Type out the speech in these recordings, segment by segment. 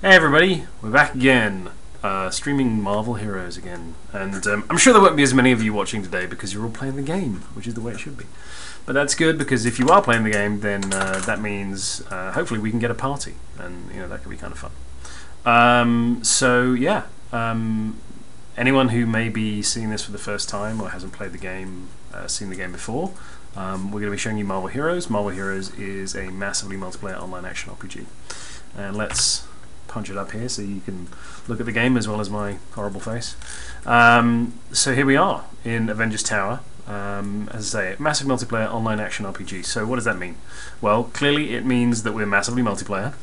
Hey everybody, we're back again, streaming Marvel Heroes again, and I'm sure there won't be as many of you watching today because you're all playing the game, which is the way it should be. But that's good because if you are playing the game, then that means hopefully we can get a party, and that could be kind of fun. So yeah, anyone who may be seeing this for the first time or hasn't played the game, seen the game before, we're going to be showing you Marvel Heroes. Marvel Heroes is a massively multiplayer online action RPG, and let's punch it up here so you can look at the game as well as my horrible face. So here we are in Avengers Tower. As I say, massive multiplayer online action RPG. So what does that mean? Well, clearly it means that we're massively multiplayer,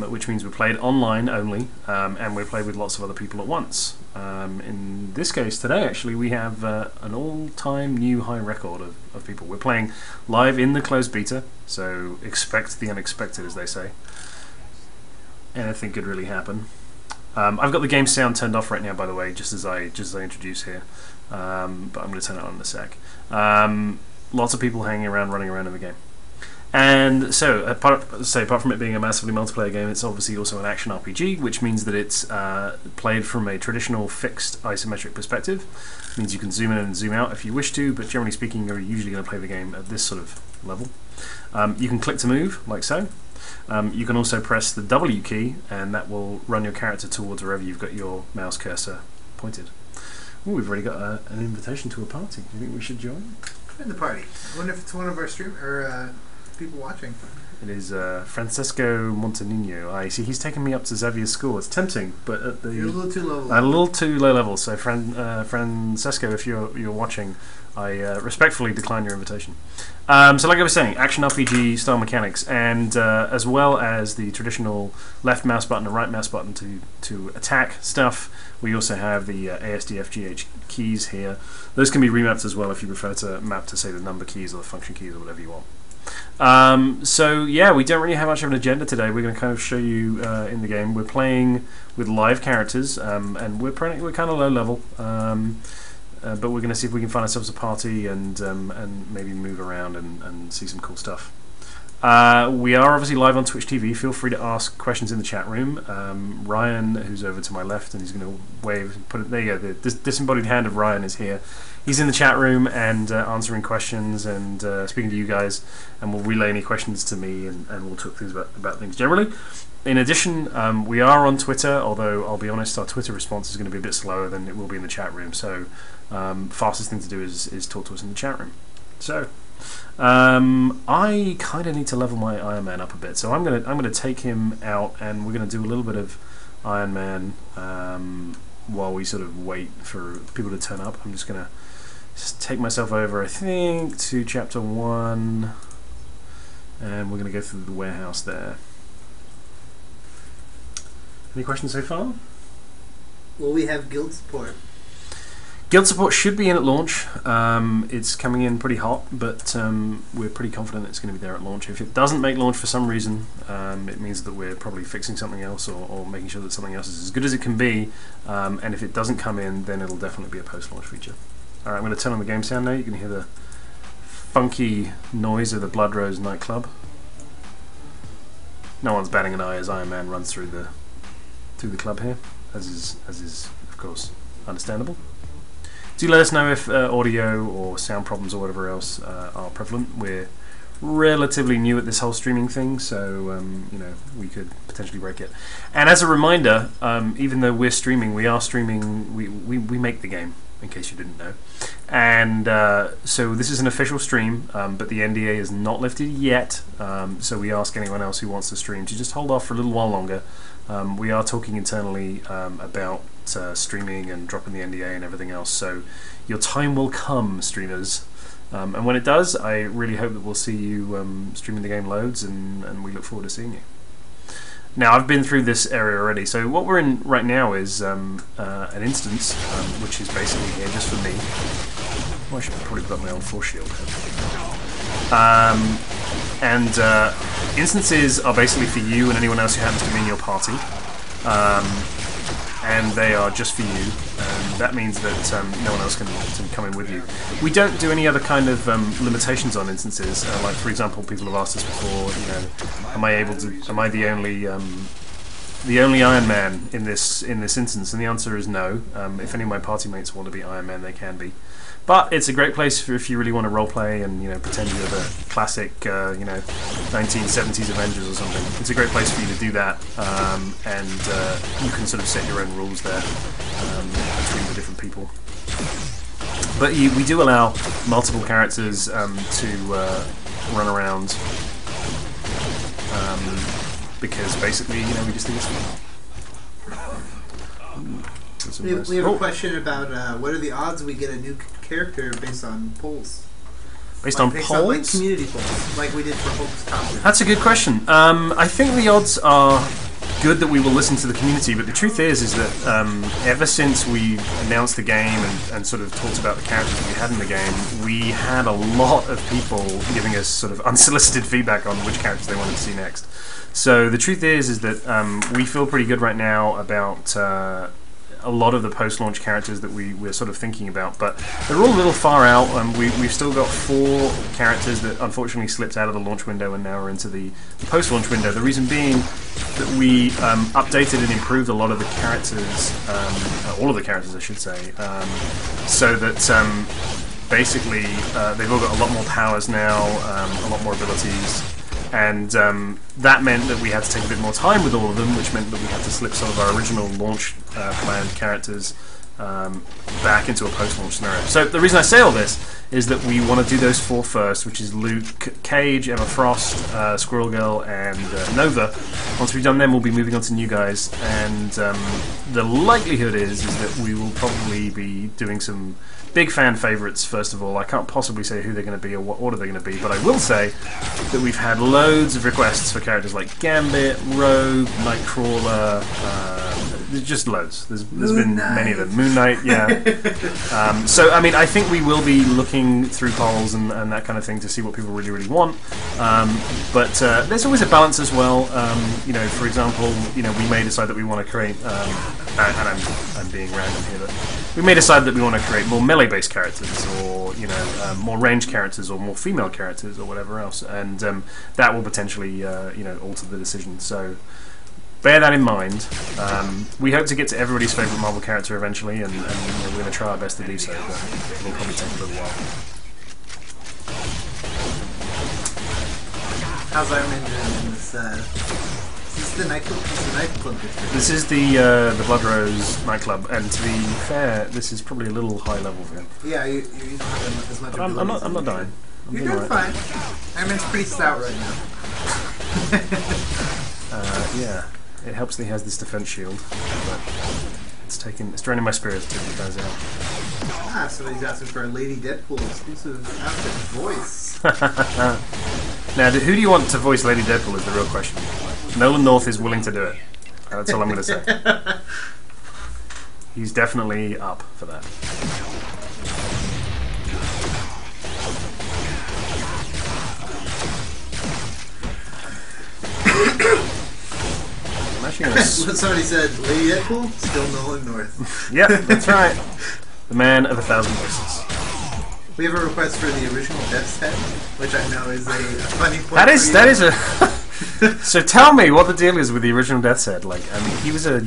which means we're played online only, and we're played with lots of other people at once. In this case today, actually, we have an all-time new high record of people. We're playing live in the closed beta, so expect the unexpected, as they say. Anything could really happen. I've got the game sound turned off right now, by the way, just as I introduce here. But I'm going to turn it on in a sec. Lots of people hanging around, running around in the game. And so, apart from it being a massively multiplayer game, it's obviously also an action RPG, which means that it's played from a traditional fixed isometric perspective. It means you can zoom in and zoom out if you wish to, but generally speaking, you're usually going to play the game at this sort of level. You can click to move, like so. You can also press the W key, and that will run your character towards wherever you've got your mouse cursor pointed. Ooh, we've already got an invitation to a party. Do you think we should join? Join the party. I wonder if it's one of our people watching. It is Francesco Montanino. I see he's taken me up to Xavier's school. It's tempting, but at the you're a little too low level. A little too low level. So Francesco, if you're watching, I respectfully decline your invitation. So like I was saying, action RPG style mechanics, and as well as the traditional left mouse button and right mouse button to attack stuff, we also have the ASDFGH keys here. Those can be remapped as well if you prefer to map to, say, the number keys or the function keys or whatever you want. So yeah, we don't really have much of an agenda today. We're going to kind of show you in the game. We're playing with live characters, and we're kind of low level. But we're going to see if we can find ourselves a party and maybe move around and see some cool stuff. We are obviously live on Twitch TV. Feel free to ask questions in the chat room. Ryan, who's over to my left, and he's going to wave. Put it there. You go. The disembodied hand of Ryan is here. He's in the chat room and answering questions and speaking to you guys, and will relay any questions to me, and we'll talk things about things generally. In addition, we are on Twitter, although I'll be honest, our Twitter response is going to be a bit slower than it will be in the chat room. So fastest thing to do is talk to us in the chat room. So I kind of need to level my Iron Man up a bit, so I'm gonna take him out, and we're gonna do a little bit of Iron Man while we sort of wait for people to turn up. I'm just gonna take myself over, I think, to chapter 1, and we're gonna go through the warehouse there. Any questions so far? Will we have guild support? Guild support should be in at launch. It's coming in pretty hot, but we're pretty confident it's going to be there at launch. If it doesn't make launch for some reason, it means that we're probably fixing something else or making sure that something else is as good as it can be. And if it doesn't come in, then it'll definitely be a post-launch feature. Alright, I'm going to turn on the game sound now. You can hear the funky noise of the Blood Rose nightclub. No one's batting an eye as Iron Man runs through the club here, as is of course understandable. Do let us know if audio or sound problems or whatever else are prevalent. We're relatively new at this whole streaming thing, so we could potentially break it. And as a reminder, even though we're streaming, we are streaming. We make the game, in case you didn't know. And so this is an official stream, but the NDA is not lifted yet. So we ask anyone else who wants to stream to just hold off for a little while longer. We are talking internally about streaming and dropping the NDA and everything else, so your time will come, streamers. And when it does, I really hope that we'll see you streaming the game loads, and we look forward to seeing you. Now, I've been through this area already, so what we're in right now is an instance, which is basically here just for me. Well, I should probably put up my old force shield. Instances are basically for you and anyone else who happens to be in your party, and they are just for you, and that means that no one else can come in with you. We don't do any other kind of limitations on instances, like for example, people have asked us before, am I the only the only Iron Man in this instance? And the answer is no. If any of my party mates want to be Iron Man, they can be. But it's a great place for if you really want to roleplay and pretend you're the classic 1970s Avengers or something. It's a great place for you to do that, and you can sort of set your own rules there between the different people. But we do allow multiple characters to run around because basically we just think it's fun. We have a question about what are the odds we get a new character based on polls? Based on polls? Community polls, like we did for Hulk's costume. That's a good question. I think the odds are good that we will listen to the community, but the truth is that ever since we announced the game and sort of talked about the characters that we had in the game, we had a lot of people giving us sort of unsolicited feedback on which characters they wanted to see next. So the truth is that we feel pretty good right now about a lot of the post-launch characters that we're sort of thinking about, but they're all a little far out. We've still got 4 characters that unfortunately slipped out of the launch window and now are into the post-launch window. The reason being that we updated and improved a lot of the characters, all of the characters I should say, so that basically they've all got a lot more powers now, a lot more abilities. And that meant that we had to take a bit more time with all of them, which meant that we had to slip some of our original launch planned characters back into a post-launch scenario. So the reason I say all this is that we want to do those 4 first, which is Luke Cage, Emma Frost, Squirrel Girl, and Nova. Once we've done them, we'll be moving on to new guys, and the likelihood is that we will probably be doing some big fan favourites first of all. I can't possibly say who they're going to be or what order they're going to be, but I will say that we've had loads of requests for characters like Gambit, Rogue, Nightcrawler, there's just loads. There's been many of them. Moon Knight, yeah. So, I mean, I think we will be looking through polls and that kind of thing to see what people really, really want. But there's always a balance as well. For example, we may decide that we want to create, and I'm being random here, but we may decide that we want to create more melee-based characters, or more ranged characters, or more female characters, or whatever else, and that will potentially alter the decision. So bear that in mind. We hope to get to everybody's favourite Marvel character eventually, and we're going to try our best to do so, but it'll probably take a little while. How's Iron Man doing in this? This is the nightclub district. This is the Blood Rose nightclub, and to be fair, this is probably a little high level for him. Yeah, you don't have as much. I'm not dying. You're doing fine. Iron Man's pretty stout right now. Yeah, it helps that he has this defense shield, but it's draining my spirits to get guys out. Somebody's asking for a Lady Deadpool exclusive outfit voice. Now, who do you want to voice Lady Deadpool is the real question. Nolan North is willing to do it. That's all I'm going to say. He's definitely up for that. I'm actually going to... Somebody said, Lady Deadpool, still Nolan North. Yep, that's right. The man of 1,000 voices. We have a request for the original Death's Head, which I know is a funny point. That is a... So tell me what the deal is with the original Death's Head. Like, I mean, he was a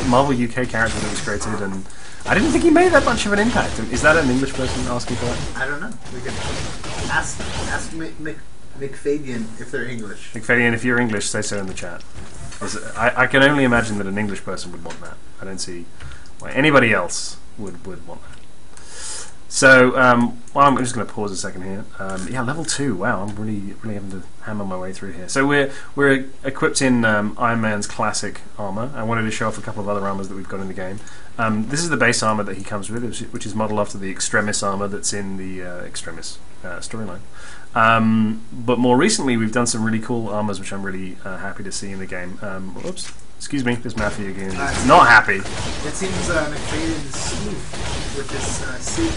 Marvel UK character that was created, and I didn't think he made that much of an impact. Is that an English person asking for that? I don't know. We can ask McFadian if they're English. McFadian, if you're English, say so in the chat. I can only imagine that an English person would want that. I don't see why anybody else would want that. So, I'm just going to pause a second here. Yeah, level 2. Wow, I'm really having to hammer my way through here. So we're equipped in Iron Man's classic armor. I wanted to show off a couple of other armors that we've got in the game. This is the base armor that he comes with, which is modeled after the Extremis armor that's in the Extremis storyline. But more recently, we've done some really cool armors, which I'm really happy to see in the game. Whoops. Excuse me, this Matthew again. Not happy. It seems McFadden's smooth with this suit.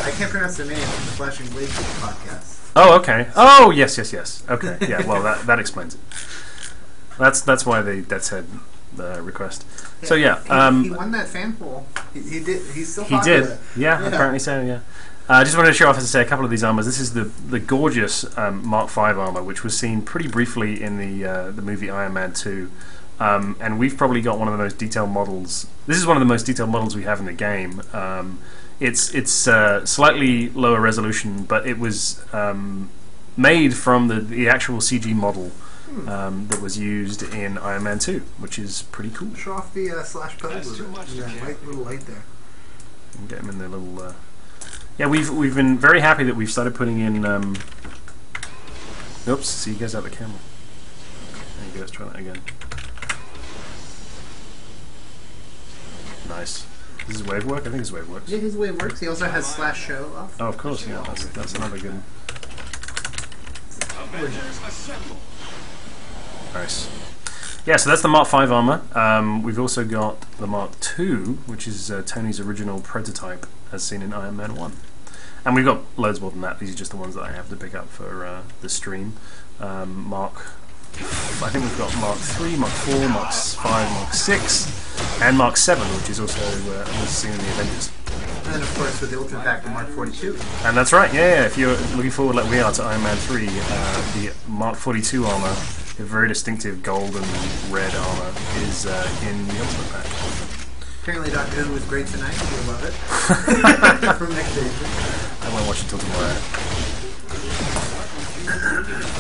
I can't pronounce the name of the Flashing Blade podcast. Oh, okay. Oh, yes. Okay, yeah. Well, that explains it. That's why the Death's Head request. Yeah, so yeah, he won that fan poll. He did. He's still. He did. Yeah, apparently so. Yeah. I just wanted to show off, as I say, a couple of these armors. This is the gorgeous Mark V armor, which was seen pretty briefly in the movie Iron Man 2. and we've probably got one of the most detailed models. This is one of the most detailed models we have in the game. It's slightly lower resolution, but it was made from the actual CG model that was used in Iron Man 2, which is pretty cool. Show off the slash pose with it. Little light there. And get them in their little. Yeah, we've been very happy that we've started putting in. Oops, see, you guys out the camera. There you go. Let's try that again. Nice. Does his wave work? I think his wave works. Yeah, his wave works. He also has slash show off. Oh, of course. Yeah, that's another good. Nice. Yeah, so that's the Mark 5 armor. We've also got the Mark 2, which is Tony's original prototype as seen in Iron Man 1. And we've got loads more than that. These are just the ones that I have to pick up for the stream. I think we've got Mark 3, Mark 4, Mark 5, Mark 6, and Mark 7, which is also seen in the Avengers. And of course, with the Ultimate Pack, the Mark 42. And that's right, yeah. If you're looking forward, like we are, to Iron Man 3, the Mark 42 armor, a very distinctive gold and red armor, is in the Ultimate Pack. Apparently, Doctor Who was great tonight. You'll love it. From next day. I won't watch it till tomorrow.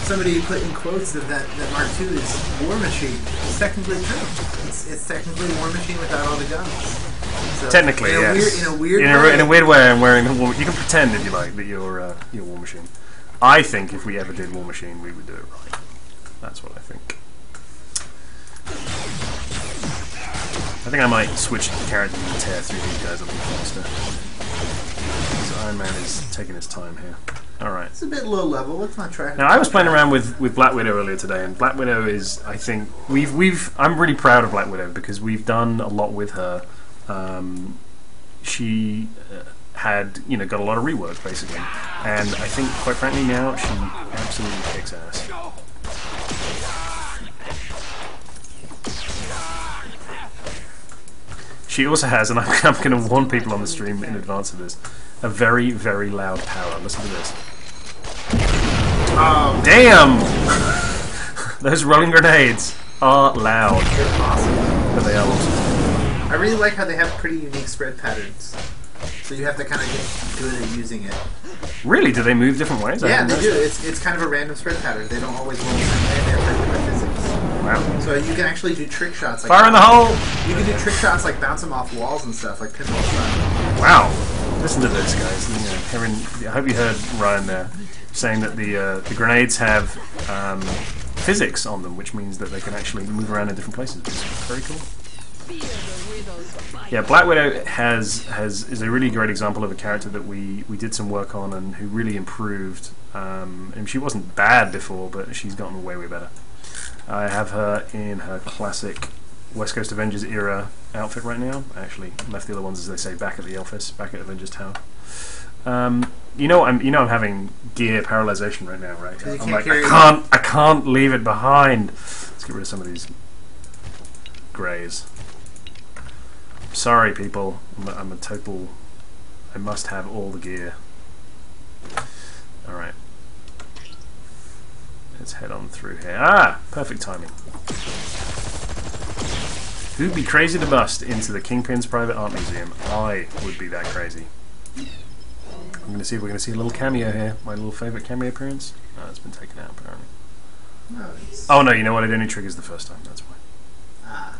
Somebody put in quotes that Mark II is War Machine. It's technically true. It's technically War Machine without all the guns. So Technically, yes. In a weird way, I'm wearing the War. You can pretend if you like that you're War Machine. I think if we ever did War Machine, we would do it right. That's what I think. I think I might switch the characters and tear through these guys a little faster. So Iron Man is taking his time here. Alright. It's a bit low level. Let's not try. Now, I was playing around with Black Widow earlier today, and Black Widow is, I think, I'm really proud of Black Widow because we've done a lot with her. She had, got a lot of rework, basically. And I think, quite frankly, now she absolutely kicks ass. She also has, and I'm going to warn people on the stream in advance of this, a very, very loud power. Listen to this. Oh, damn! Those rolling grenades are loud. They're awesome. But they are awesome. I really like how they have pretty unique spread patterns. So you have to kind of get good at using it. Really? Do they move different ways? Yeah, they do. It's kind of a random spread pattern. They don't always roll the same way. They're affected by physics. Wow. So you can actually do trick shots. Like fire in the hole! You can do trick shots like bounce them off walls and stuff, like pinball style. Wow. Listen to this, guys. I hope you heard Ryan there saying that the grenades have physics on them, which means that they can actually move around in different places, which is very cool. Yeah, Black Widow is a really great example of a character that we did some work on and who really improved. And she wasn't bad before, but she's gotten way better. I have her in her classic West Coast Avengers era outfit right now. I actually left the other ones, as they say, back at the office, back at Avengers Tower. I'm having gear paralyzation right now, right? I'm like, I can't leave it behind. Let's get rid of some of these greys. Sorry, people. I'm a total. I must have all the gear. All right. Let's head on through here. Ah, perfect timing. Who'd be crazy to bust into the Kingpin's private art museum? I would be that crazy. I'm going to see if we're going to see a little cameo here. My little favourite cameo appearance. No, it's been taken out apparently. No, oh no, you know what? It only triggers the first time. That's why. Ah.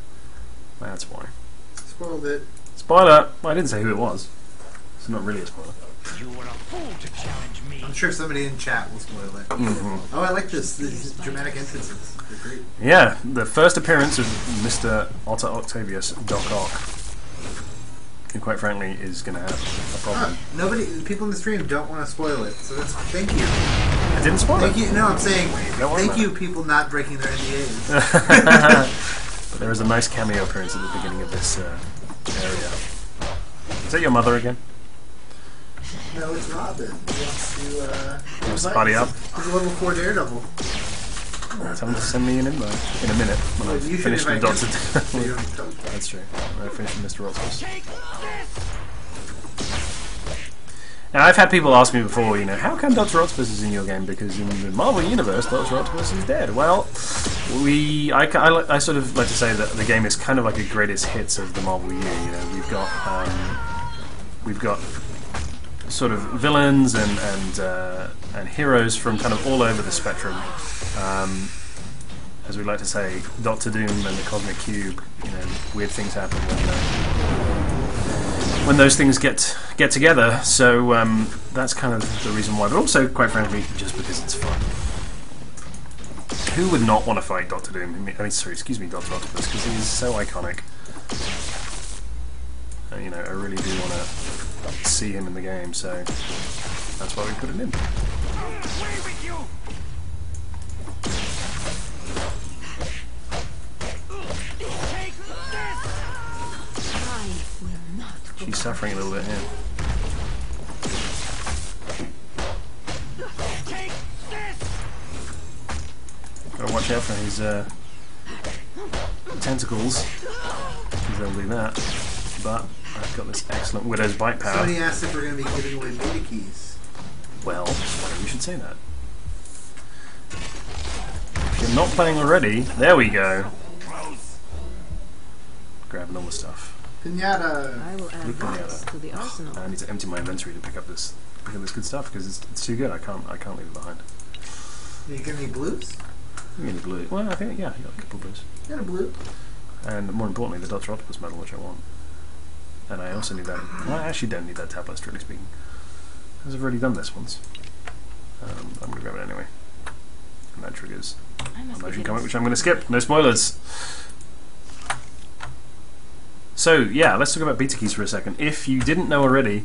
That's why. Spoiled it. Spoiler! Well, I didn't say who it was. It's not really a spoiler. You were a fool to challenge me. I'm sure somebody in chat will spoil it. Mm-hmm. Oh, I like these dramatic entrances. They're great. Yeah, the first appearance of Mr. Otto Octavius, Doc Ock, who quite frankly is going to have a problem. People in the stream don't want to spoil it, so that's thank you. I didn't spoil thank it. You. No, I'm saying thank you, people not breaking their NDAs. But there is a nice cameo appearance at the beginning of this area. Is that your mother again? No, it's Robin. He wants to party up? He's a level 4 Daredevil. Tell him to send me an invite in a minute when I finish the Doctor. That's true. When I finish Mr. Octopus. Now, I've had people ask me before, how come Dr. Octopus is in your game? Because in the Marvel Universe, Dr. Octopus is dead. Well, I sort of like to say that the game is kind of like a greatest hits of the Marvel year. You know, we've got sort of villains and heroes from kind of all over the spectrum. As we like to say, Doctor Doom and the Cosmic Cube. You know, weird things happen when those things get together. So that's kind of the reason why. But also, quite frankly, just because it's fun. Who would not want to fight Doctor Doom? Excuse me, Doctor Octopus, because he's so iconic. You know, I really do want to see him in the game, so that's why we put him in. Away with you! Take this! She's suffering a little bit here. Take this! Gotta watch out for his tentacles, because they'll do that. But I've got this excellent Widow's Bite power. Somebody asked if we're going to be giving away beta keys. Well, you should say that. If you're not playing already, there we go. Grabbing all the stuff. Pinata! I will add this to the arsenal. I need to empty my inventory to pick up this good stuff because it's too good. I can't leave it behind. Are you giving me blues? You need a blue. Well, I think yeah, you got a couple of blues. Got a blue. And more importantly, the Dr. Octopus medal, which I want. And I also need that. Well, I actually don't need that tab list, really speaking, because I've already done this once. I'm going to grab it anyway. And that triggers a motion comic, which I'm going to skip. No spoilers. So yeah, let's talk about beta keys for a second. If you didn't know already,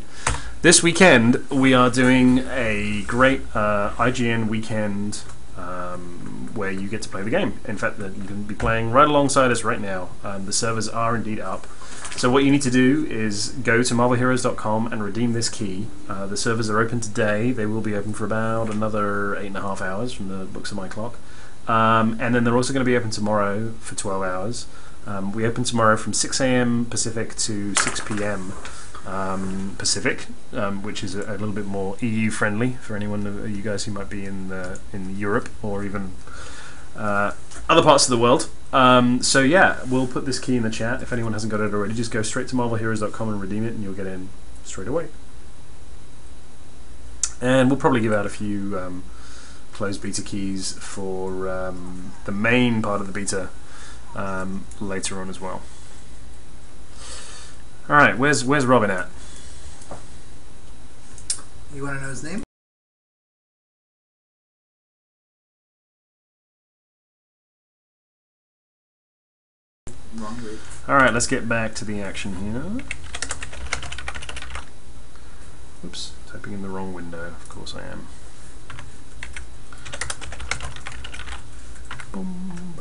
this weekend we are doing a great IGN weekend where you get to play the game. In fact, you can be playing right alongside us right now. The servers are indeed up. So what you need to do is go to marvelheroes.com and redeem this key. The servers are open today. They will be open for about another 8.5 hours from the books of my clock. And then they're also going to be open tomorrow for 12 hours. We open tomorrow from 6 AM Pacific to 6 PM Pacific, which is a little bit more EU friendly for anyone of you guys who might be in Europe or even other parts of the world. So yeah, we'll put this key in the chat. If anyone hasn't got it already, just go straight to marvelheroes.com and redeem it, and you'll get in straight away. And we'll probably give out a few closed beta keys for the main part of the beta later on as well. All right, where's Robin at? You want to know his name? Wrong way. All right, let's get back to the action here. Oops, typing in the wrong window. Of course I am. Boom,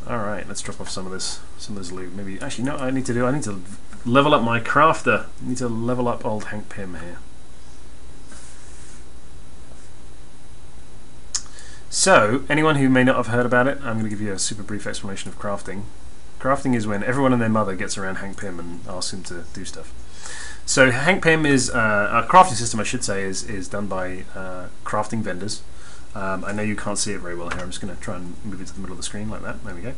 all right, let's drop off some of this loot. Maybe actually, no. I need to level up my crafter. I need to level up old Hank Pym here. So, anyone who may not have heard about it, I'm going to give you a super brief explanation of crafting. Crafting is when everyone and their mother gets around Hank Pym and asks him to do stuff. So, Hank Pym is a crafting system, I should say, is done by crafting vendors. I know you can't see it very well here. I'm just going to try and move it to the middle of the screen like that. There we go.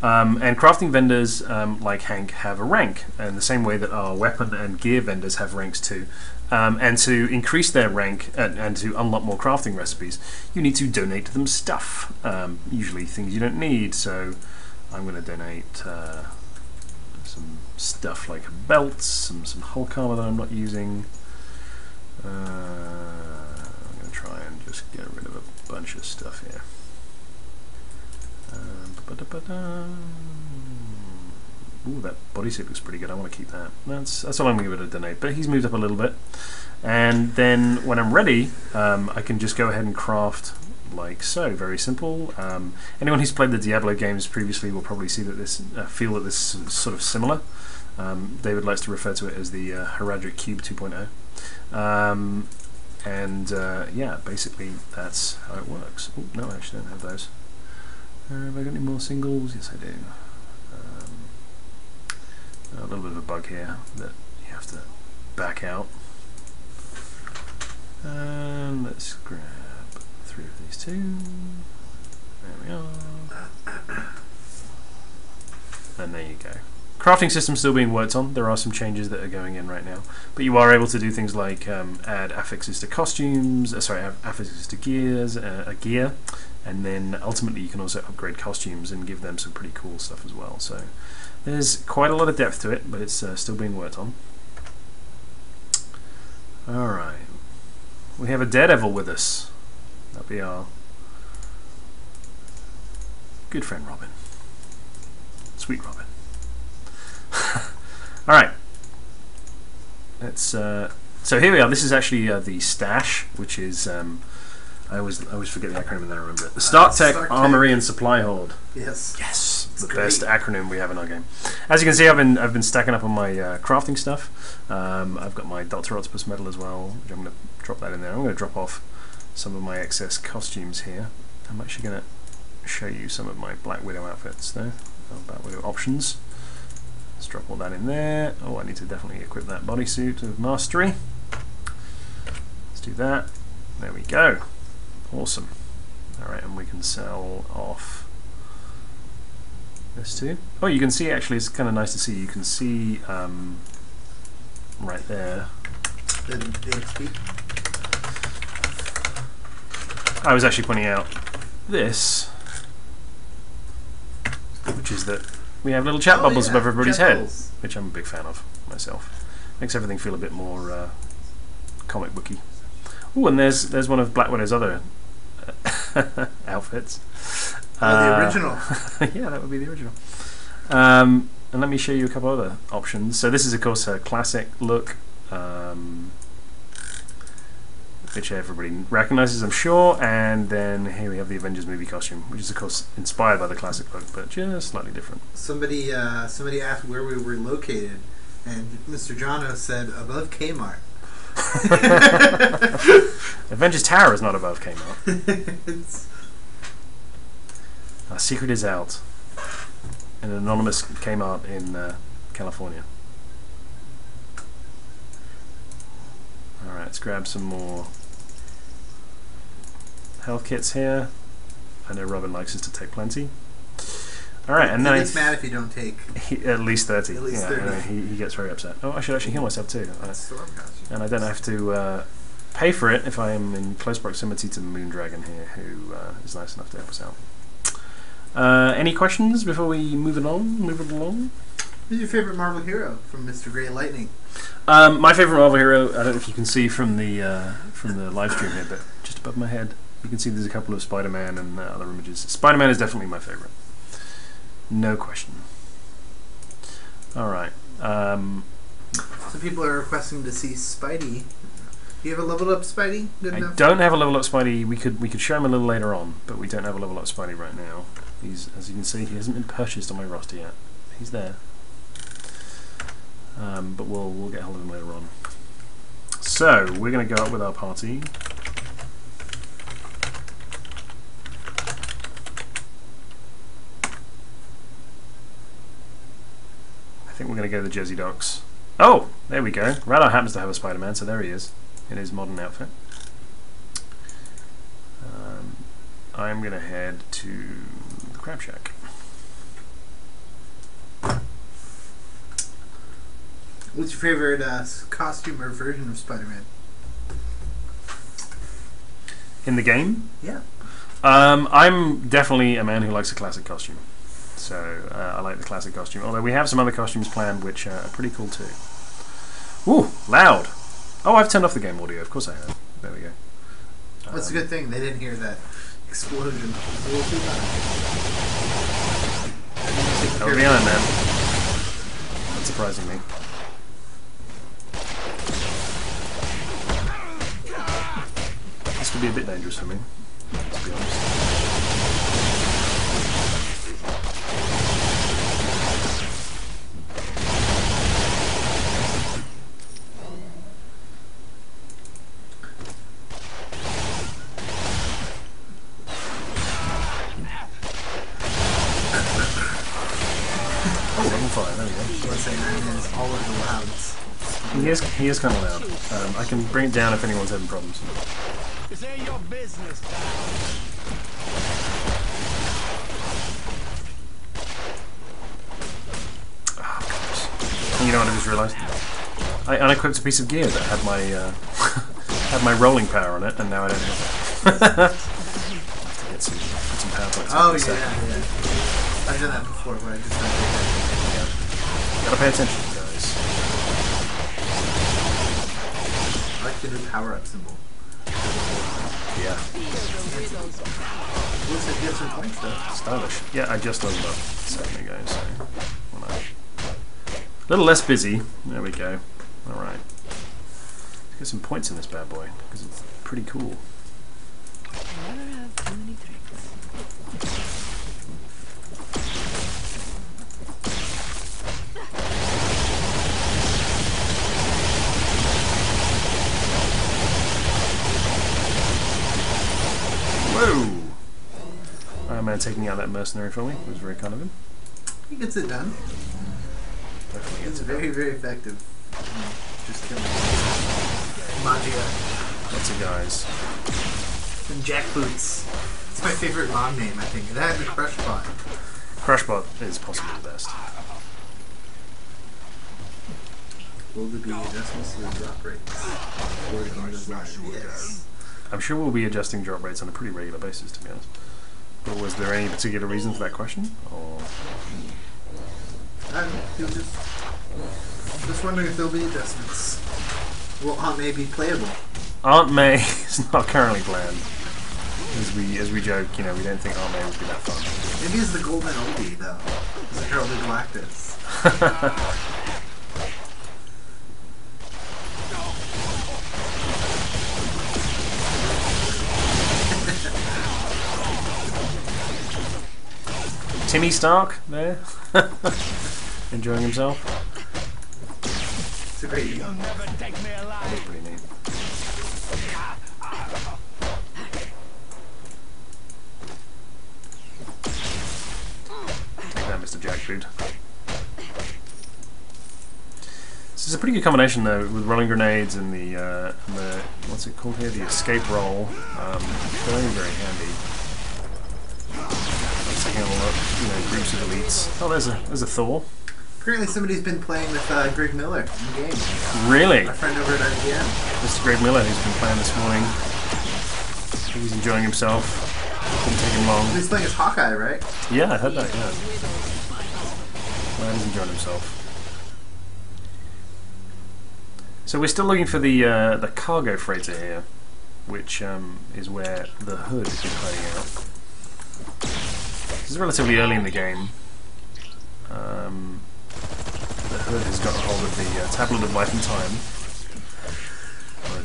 And crafting vendors like Hank have a rank, in the same way that our weapon and gear vendors have ranks too. And to increase their rank and to unlock more crafting recipes, you need to donate them stuff, usually things you don't need. So I'm going to donate some stuff like belts, some Hulk armor that I'm not using. I'm going to try and just get rid of a bunch of stuff here. Ooh, that bodysuit looks pretty good. I want to keep that. That's all I'm going to give it a donate. But he's moved up a little bit. And then when I'm ready, I can just go ahead and craft like so. Very simple. Anyone who's played the Diablo games previously will probably see that feel that this is sort of similar. David likes to refer to it as the Heraldric Cube 2.0. Yeah, basically that's how it works. Oh, no, I actually don't have those. Have I got any more singles? Yes, I do. A little bit of a bug here that you have to back out. And let's grab 3 of these two. There we are. And there you go. Crafting system still being worked on. There are some changes that are going in right now, but you are able to do things like add affixes to costumes. Affixes to gears, a gear, and then ultimately you can also upgrade costumes and give them some pretty cool stuff as well. So there's quite a lot of depth to it, but it's still being worked on. All right, we have a Daredevil with us. That'll be our good friend Robin. Sweet Robin. All right. Let's. So here we are. This is actually the stash, which is I always forget the acronym and then I remember it. The Stark Tech Armory and Supply Hold. Yes. Yes. It's the great. best acronym we have in our game. As you can see, I've been stacking up on my crafting stuff. I've got my Dr. Octopus medal as well, which I'm going to drop that in there. I'm going to drop off some of my excess costumes here. I'm actually going to show you some of my Black Widow outfits though. Black Widow options. Let's drop all that in there. Oh, I need to definitely equip that bodysuit of mastery. Let's do that. There we go. Awesome. Alright, and we can sell off this too. Oh, you can see actually, it's kind of nice to see. You can see right there. The XP. I was actually pointing out this, which is that we have little chat bubbles above everybody's head, which I'm a big fan of myself. Makes everything feel a bit more comic booky. Oh, and there's one of Black Widow's other outfits. The original. Yeah, that would be the original. And let me show you a couple other options. So this is of course a classic look, which everybody recognises, I'm sure. And then here we have the Avengers movie costume, which is of course inspired by the classic look, but just slightly different. Somebody asked where we were located, and Mr. Jono said above Kmart. Avengers Tower is not above Kmart. Our secret is out. An anonymous Kmart in California. Alright, let's grab some more health kits here. I know Robin likes us to take plenty. Alright, and then he gets mad if you don't take at least 30. At least yeah, 30. He gets very upset. Oh, I should actually heal myself too. Storm costume. And I don't have to pay for it if I am in close proximity to Moondragon here, who is nice enough to help us out. Any questions before we move it along? Who's your favorite Marvel hero from Mr. Grey Lightning? My favorite Marvel hero, I don't know if you can see from the live stream here, but just above my head, you can see there's a couple of Spider-Man and other images. Spider-Man is definitely my favorite. No question. Alright. So people are requesting to see Spidey. Do you have a leveled up Spidey? Good enough? I don't have a level up Spidey. We could show him a little later on, but we don't have a level up Spidey right now. He's, as you can see, he hasn't been purchased on my roster yet. He's there. But we'll get hold of him later on. So we're going to go up with our party. I think we're going to go to the Jersey Docks. Oh, there we go. Radar happens to have a Spider-Man, so there he is in his modern outfit. I'm going to head to the Crab Shack. What's your favorite costume or version of Spider-Man? In the game? Yeah. I'm definitely a man who likes a classic costume. So I like the classic costume. Although we have some other costumes planned which are pretty cool too. Ooh, loud! Oh, I've turned off the game audio. Of course I have. There we go. That's a good thing. They didn't hear that explosion. It's a little too loud. That would be Iron Man. Not surprising me. This could be a bit dangerous for me, to be honest. Oh, level 5, there we go. Let's say Iron Man is all over the louds. He is kind of loud. I can bring it down if anyone's having problems. This ain't your business, pal. You know what I just realised? I unequipped a piece of gear that had my had my rolling power on it, and now I don't have it. I have to get some power points. Oh yeah. I've done that before, but I just don't think Gotta pay attention, guys. I like the new power-up symbol. Yeah. Looks like you have some points though. Stylish. Yeah, I just leveled up a second ago, so when a little less busy. There we go. Alright. Let's get some points in this bad boy, because it's pretty cool. Never have too many tricks. Whoa! Iron Man taking out that mercenary for me. It was very kind of him. He gets it done. Definitely It's gets it very, done. very effective. Just killing Magia. Lots of guys. And Jackboots. It's my favorite mom name, I think. That and the Crushbot. Crushbot is possibly the best. Will there be adjustments to the drop rates? Or the end of life? Yes. I'm sure we'll be adjusting drop rates on a pretty regular basis, to be honest. But was there any particular reason for that question? Or I don't know. He was just wondering if there'll be adjustments. Will Aunt May be playable? Aunt May is not currently planned. As we joke, you know, we don't think Aunt May would be that fun. Maybe it's the golden oldie, though. It's the Herald of Galactus. Timmy Stark there, enjoying himself. It's a great You'll never take me That's alive. pretty neat. Take that, Mr. Jackboot. This is a pretty good combination, though, with rolling grenades and the what's it called here? The escape roll. Very, very handy. Taking a look, you know, groups of elites. Oh, there's a Thor. Apparently somebody's been playing with Greg Miller in the game. Really? My friend over at IGN. Mr. Greg Miller, who's been playing this morning. He's enjoying himself. Didn't take him long. He's playing as Hawkeye, right? Yeah, I heard that, yeah. Glad he's enjoying himself. So we're still looking for the cargo freighter here, which is where the Hood is hiding out. This is relatively early in the game. The Hood has got a hold of the Tablet of Life and Time. Well,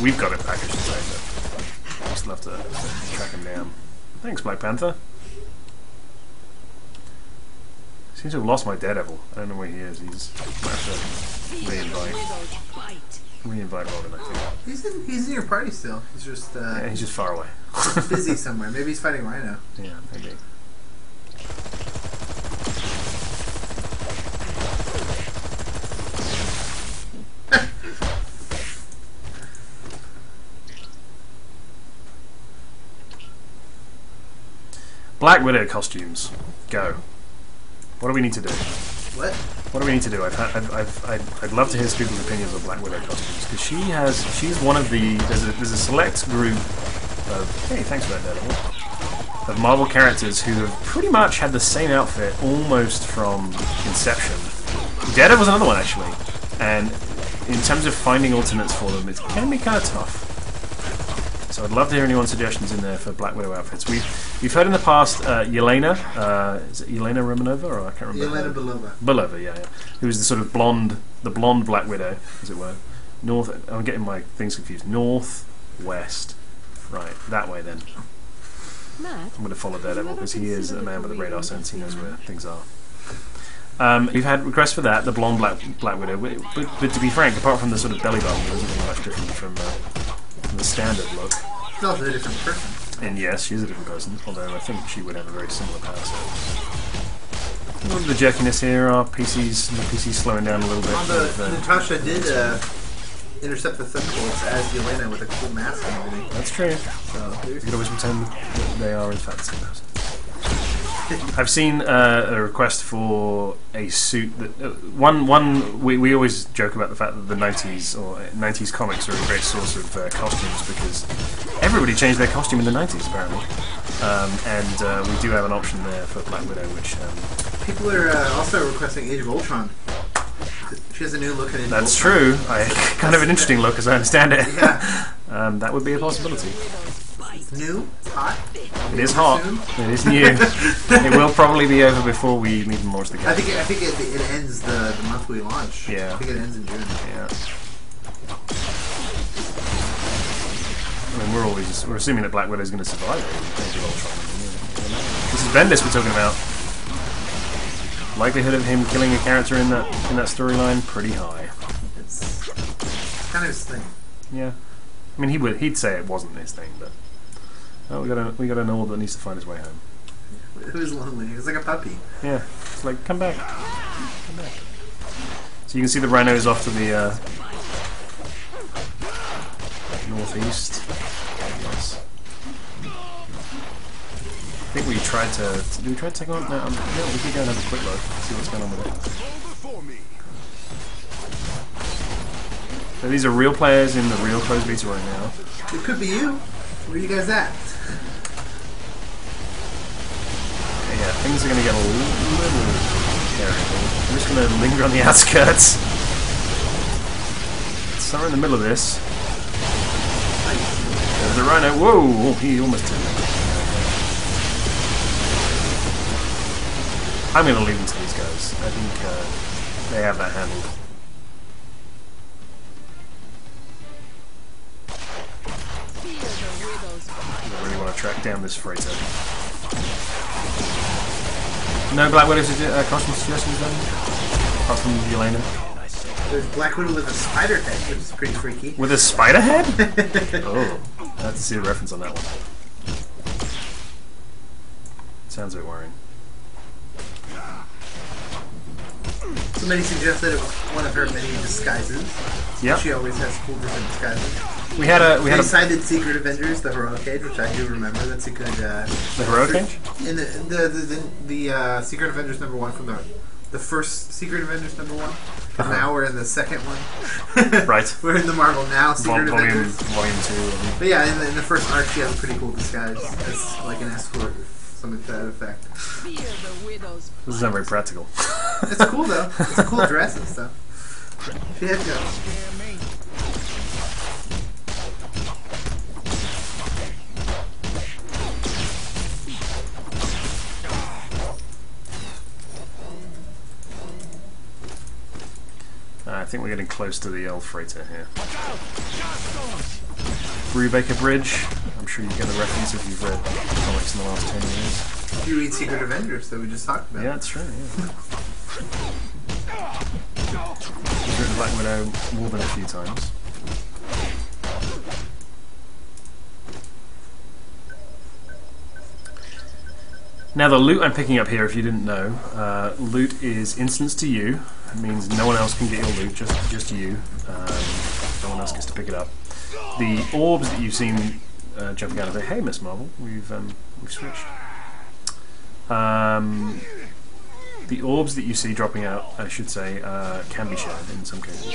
we've got it back, I should say, but we still have to track him down. Thanks, Black Panther. Seems to have lost my Daredevil. I don't know where he is. He's might have to reinvite Robin, I think. He's in your party still. He's just Yeah, he's just far away. busy somewhere. Maybe he's fighting Rhino. Yeah, maybe. Black Widow costumes. Go. What do we need to do? What? What do we need to do? I'd love to hear people's opinions on Black Widow costumes, because she's one of the there's a select group of thanks for that, Daredevil, of Marvel characters who have pretty much had the same outfit almost from inception. Daredevil's another one actually, and in terms of finding alternates for them, it can be kind of tough. So I'd love to hear anyone's suggestions in there for Black Widow outfits. We've heard in the past Yelena, is it Yelena Romanova, or I can't remember. Yelena Belova. Belova, yeah. Who is the sort of blonde Black Widow, as it were. I'm getting my things confused. North, west, right, that way then. Matt, I'm going to follow Daredevil because he is a man with a radar sense. He knows where things are. We've had requests for that, the blonde Black Widow. But to be frank, apart from the sort of belly button, there isn't really much different from the standard look. She's also a different person. And yes, she's a different person, although I think she would have a very similar power set. A little bit of jerkiness here. Our PC's slowing down a little bit. Natasha did intercept the thunderbolts as Yelena with a cool mask and everything. That's true. So You can always pretend that they are in fact the same person. I've seen a request for a suit that we always joke about the fact that the 90s or 90s comics are a great source of costumes because everybody changed their costume in the 90s apparently, and we do have an option there for Black Widow, which people are also requesting Age of Ultron. She has a new look at Age that's of Ultron. true. Kind of an interesting look as I understand it. Yeah. That would be a possibility. It's new. It's hot. It is hot. It is new. It will probably be over before we even launch the game. I think it ends the month we launch. Yeah. I think it ends in June. Yeah. I mean, we're assuming that Black Widow is going to survive Age of Ultron. This is Bendis we're talking about. Likelihood of him killing a character in that storyline pretty high. It's kind of his thing. Yeah. I mean, he'd say it wasn't his thing, but we got an orb that needs to find his way home. It was lonely. He was like a puppy. Yeah. It's like come back. Come back. So you can see the rhinos off to the northeast. Yes. I think we tried to. Did we try to take on? No, we could go and have a quick look, see what's going on with it. So these are real players in the real closed beta right now. It could be you. Where are you guys at? Yeah, things are going to get a little hairy. I'm just going to linger on the outskirts. Somewhere in the middle of this. There's a rhino. Whoa! He almost did it. I'm going to leave them to these guys. I think they have that handled. I really want to track down this freighter. No Black Widow costume suggestions then? Apart from Yelena? There's Black Widow with a spider head, which is pretty freaky. With a spider head? Oh, I have to see the reference on that one. Sounds a bit worrying. Somebody suggested it was one of her many disguises. Yeah. She always has cool different disguises. We had a They cited Secret Avengers, the Heroic Age, which I do remember. That's a good. the Heroic Age? In the Secret Avengers #1 from the first Secret Avengers #1. And now we're in the second one. Right. We're in the Marvel Now Secret Avengers. Volume 2. But yeah, in the first arc, she has a pretty cool disguise as like an escort, something to that effect. This is not very practical. It's cool though. It's a cool dress and stuff. She had guns. I think we're getting close to the old freighter here. Brubaker Bridge. I'm sure you get the reference if you've read comics in the last 10 years. You read Secret Avengers that we just talked about. Yeah, that's true, yeah. I've written Black Widow more than a few times. Now the loot I'm picking up here, if you didn't know, loot is instanced to you. It means no one else can get your loot, just you. No one else gets to pick it up. The orbs that you've seen jumping out of it, hey Miss Marvel, we've switched. The orbs that you see dropping out, I should say, can be shared in some cases.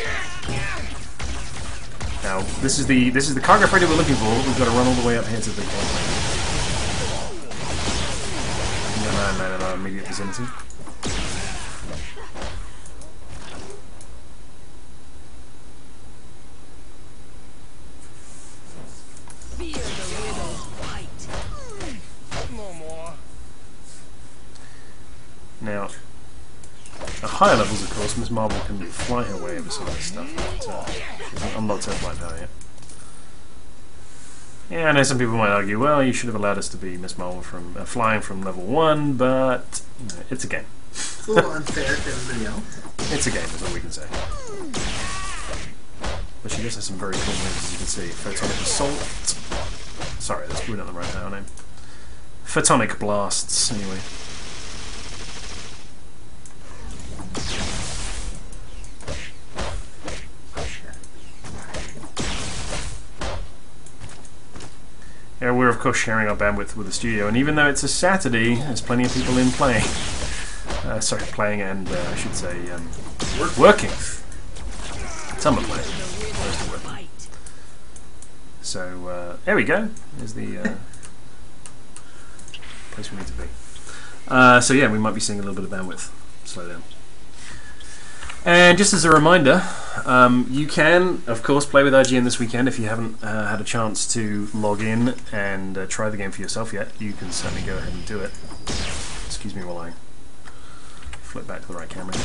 Now this is the cargo freighter we're looking for. We've got to run all the way up here to the gateway. Man in our immediate vicinity. Now, at higher levels, of course, Miss Marvel can fly her way over some of this stuff, but she's unlocked her flight power yet. Yeah, I know some people might argue, well, you should have allowed us to be Miss Marvel from flying from level 1, but you know, it's a game. It's a little unfair to everybody else. It's a game, is all we can say. But she does have some very cool moves, as you can see. Photonic Assault. Sorry, that's probably not the right power name. Photonic Blasts, anyway. of course sharing our bandwidth with the studio, and even though it's a Saturday, there's plenty of people in playing. Sorry, playing and I should say working. Some are playing, most are working. So there we go. There's the place we need to be. So yeah, we might be seeing a little bit of bandwidth slow down. And just as a reminder, you can, of course, play with IGN this weekend if you haven't had a chance to log in and try the game for yourself yet. You can certainly go ahead and do it. Excuse me while I flip back to the right camera.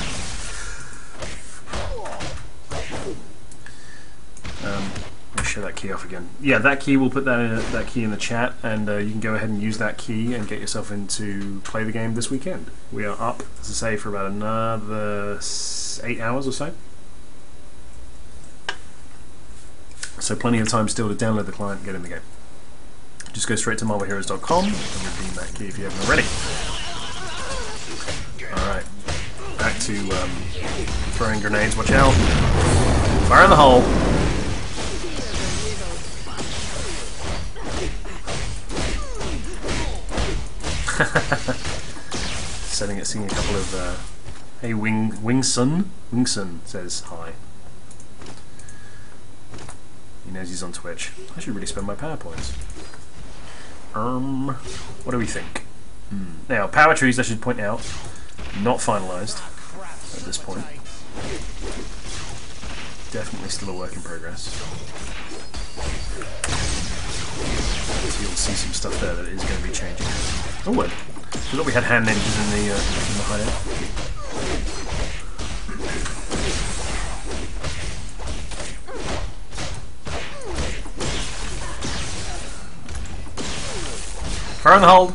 Let me show that key off again. Yeah, that key, we'll put that key in the chat, and you can go ahead and use that key and get yourself into play the game this weekend. We are up, as I say, for about another 8 hours or so. So plenty of time still to download the client and get in the game. Just go straight to marvelheroes.com and redeem that key if you haven't already. Alright, back to throwing grenades. Watch out. Fire in the hole. Singing a couple of hey Wingsun says hi. He knows he's on Twitch. I should really spend my power points. What do we think? Now, power trees, I should point out, not finalised at this point. Definitely still a work in progress. So you'll see some stuff there that is going to be changing. Oh, I forgot we had hand ninjas in the hideout. Fire in the hold.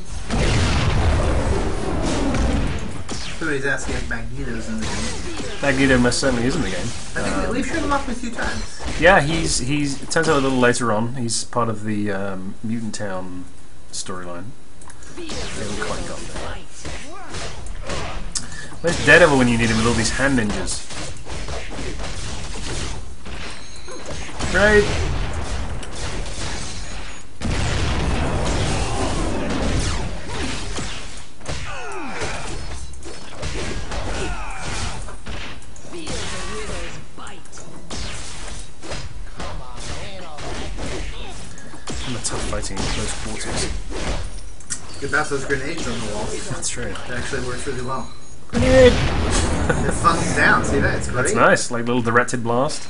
Somebody's asking if Magneto's in the game. Magneto most certainly is in the game. I think we've shown him off a few times. Yeah, he's. It turns out a little later on. He's part of the Mutant Town storyline. They haven't quite got there. Where's Daredevil when you need him with all these hand ninjas? Reid! Fighting in close quarters. You can bounce those grenades on the wall. That's true. It actually works really well. Grenade! It funks down, see that? It's great. That's nice, like a little directed blast.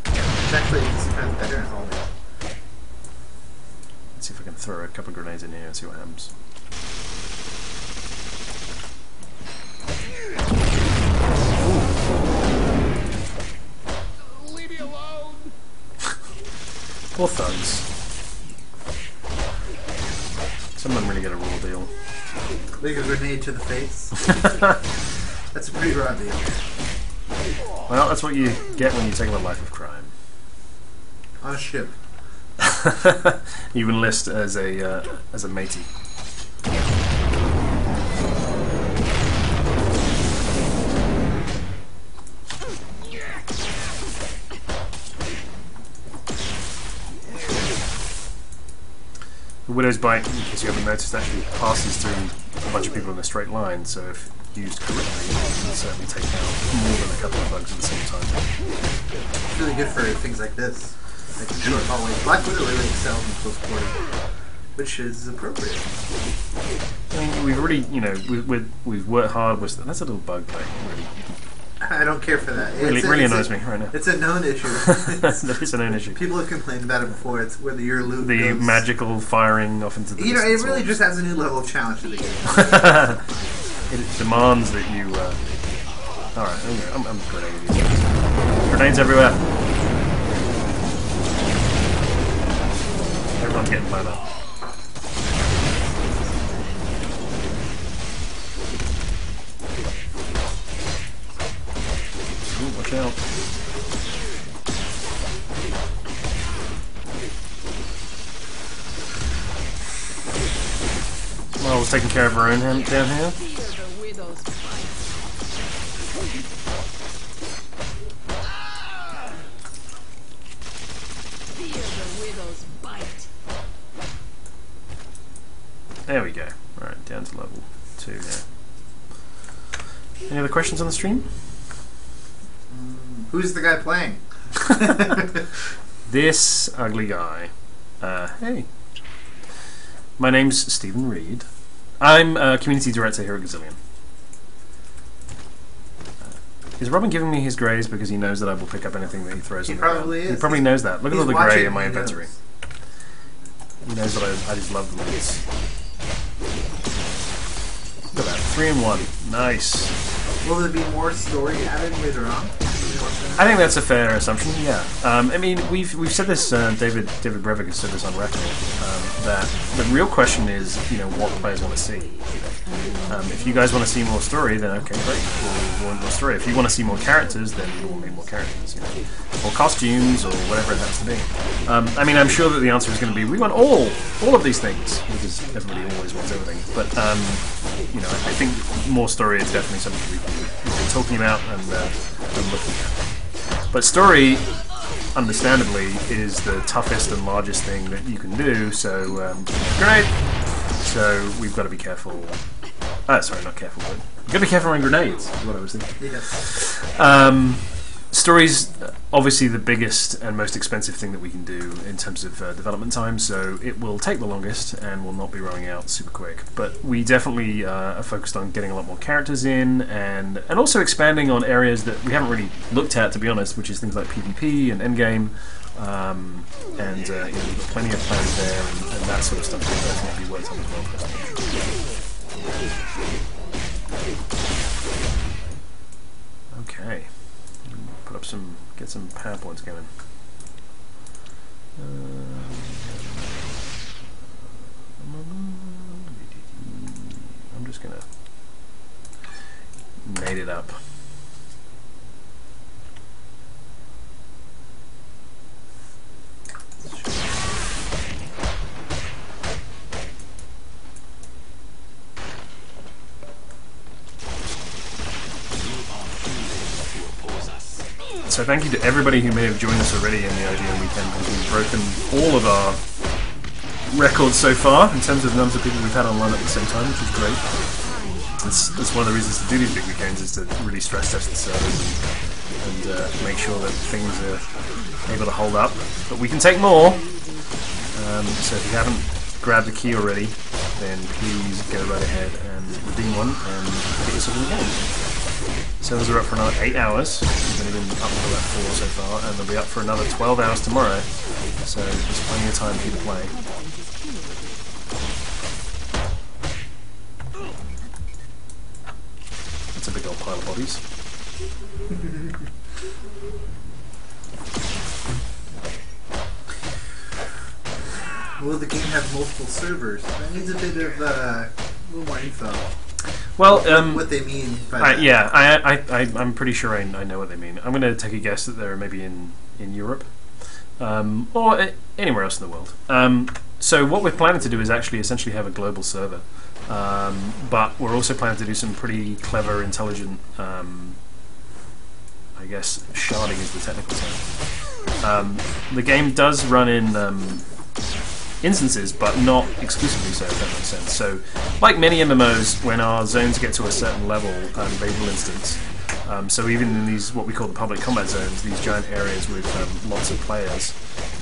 It's actually sometimes better at home. Let's see if I can throw a couple of grenades in here and see what happens. Leave me alone. Poor thugs. Some of them really get a raw deal. Like a grenade to the face. That's a pretty raw deal. Well, that's what you get when you take on a life of crime. On a ship. You enlist as a matey. The Widow's Bite, in case you haven't noticed, actually passes through a bunch of people in a straight line, so if used correctly, you can certainly take out more than a couple of bugs at the same time. It's really good for things like this. Like short hallways. Black Widow really excels in close quarters, which is appropriate. I mean, we've already, we've worked hard with... That's a little bug, though, really. I don't care for that. Really annoys me right now. It's a known issue. That is a known issue. People have complained about it before. It's whether your loot goes... magical firing off into the it really just adds a new level of challenge to the game. It demands that you... Alright, I'm grenading these guys. Grenades everywhere. Everyone's getting blown up. Ooh, watch out. Marvel's taking care of her own down here. There we go. Alright, down to level 2 now. Any other questions on the stream? Who's the guy playing? This ugly guy. Hey. My name's Stephen Reid. I'm Community Director here at Gazillion. Is Robin giving me his greys because he knows that I will pick up anything that he throws He on the ground? probably is. He probably knows that. Look at all the He's grey watching, in my he inventory. knows. He knows that I just love the leads. Look at that. 3 and 1. Nice. Will there be more story added later on? I think that's a fair assumption. Yeah. I mean, we've said this. David Brevik has said this on record. That the real question is, what players want to see. If you guys want to see more story, then okay, great. We'll want more story. If you want to see more characters, then we'll make more characters. Or costumes, or whatever it has to be. I mean, I'm sure that the answer is going to be we want all of these things because everybody always wants everything. But I think more story is definitely something we've been talking about and looking at. But story, understandably, is the toughest and largest thing that you can do. So grenade. So we've got to be careful. Sorry, not careful, but we've got to be careful on grenades. Is what I was thinking. Yes. Story's obviously the biggest and most expensive thing that we can do in terms of development time, so it will take the longest and will not be rolling out super quick. But we definitely are focused on getting a lot more characters in and also expanding on areas that we haven't really looked at, to be honest, which is things like PvP and endgame. We've got plenty of plans there and that sort of stuff that definitely be worked on as well. Okay. Put up get some PowerPoints going. I'm just gonna nade it up. So thank you to everybody who may have joined us already in the IGN weekend, because we've broken all of our records so far in terms of the numbers of people we've had online at the same time, which is great. That's one of the reasons to do these big weekends, is to really stress test the servers and make sure that things are able to hold up. But we can take more, so if you haven't grabbed a key already, then please go right ahead and redeem one and get yourself in the game. Servers are up for another 8 hours. We've only been up for about 4 so far, and they'll be up for another 12 hours tomorrow. So there's plenty of time for you to play. That's a big old pile of bodies. Will the game have multiple servers? That needs a bit of a little more info. Well, what they mean by that. yeah, I'm pretty sure I know what they mean. I'm going to take a guess that they're maybe in Europe, or anywhere else in the world. So what we're planning to do is actually essentially have a global server, but we're also planning to do some pretty clever, intelligent, I guess sharding is the technical term. The game does run in instances, but not exclusively so, if that makes sense. So, like many MMOs, when our zones get to a certain level, they will instance. So even in these, what we call the public combat zones, these giant areas with lots of players,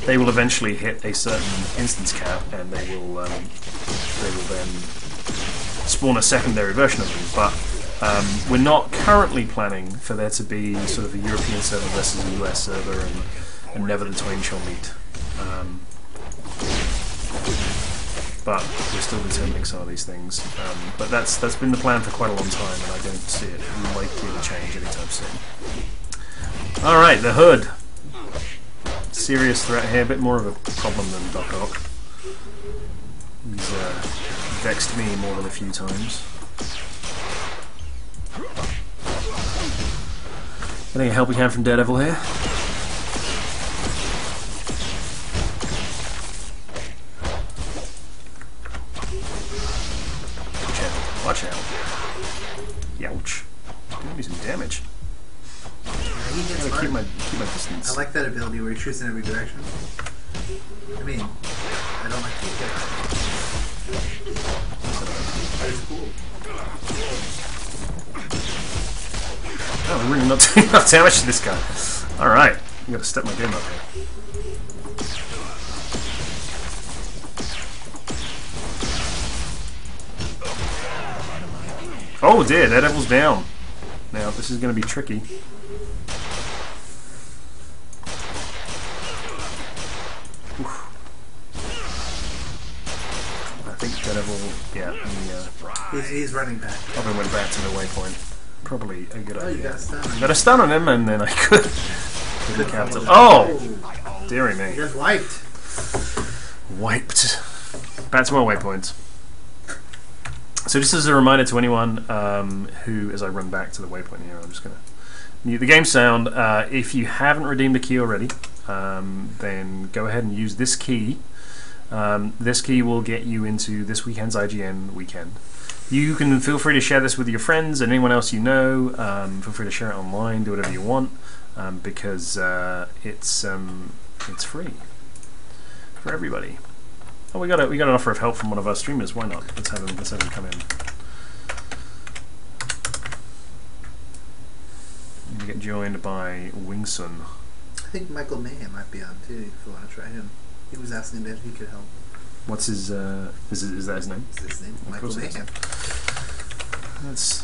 they will eventually hit a certain instance cap, and they will then spawn a secondary version of them. But we're not currently planning for there to be sort of a European server versus a US server, and never the twain shall meet. But we're still determining some of these things. But that's been the plan for quite a long time, and I don't see it likely to change anytime soon. Alright, the hood. Serious threat here, a bit more of a problem than Doc Ock. He's vexed me more than a few times. Getting a helping hand from Daredevil here. Watch out. Youch. Doing me some damage. He gets Gotta keep hard. my distance. I like that ability where he shoots in every direction. I mean, I don't like to get hit. Oh, we're really not doing enough damage to this guy. Alright, I'm gonna step my game up here. Oh dear, Daredevil's down. Now, this is gonna be tricky. Oof. I think Daredevil, yeah, He's running back. probably went back to the waypoint. Probably a good Oh, you idea. got a stun. Got a stun on him, and then I could capital. Oh, dearie me, Just wiped. wiped. Back to our waypoint. So just as a reminder to anyone who, as I run back to the waypoint here, I'm just going to mute the game sound. If you haven't redeemed a key already, then go ahead and use this key. This key will get you into this weekend's IGN weekend. You can feel free to share this with your friends and anyone else you know. Feel free to share it online, do whatever you want, because it's free for everybody. Oh, we got an offer of help from one of our streamers. Why not? Let's have him come in. We get joined by Wingsun. I think Michael Mayhem might be on too. If you want to try him, he was asking if he could help. What's his? Is that his name? Is his name Michael Mayhem? Let's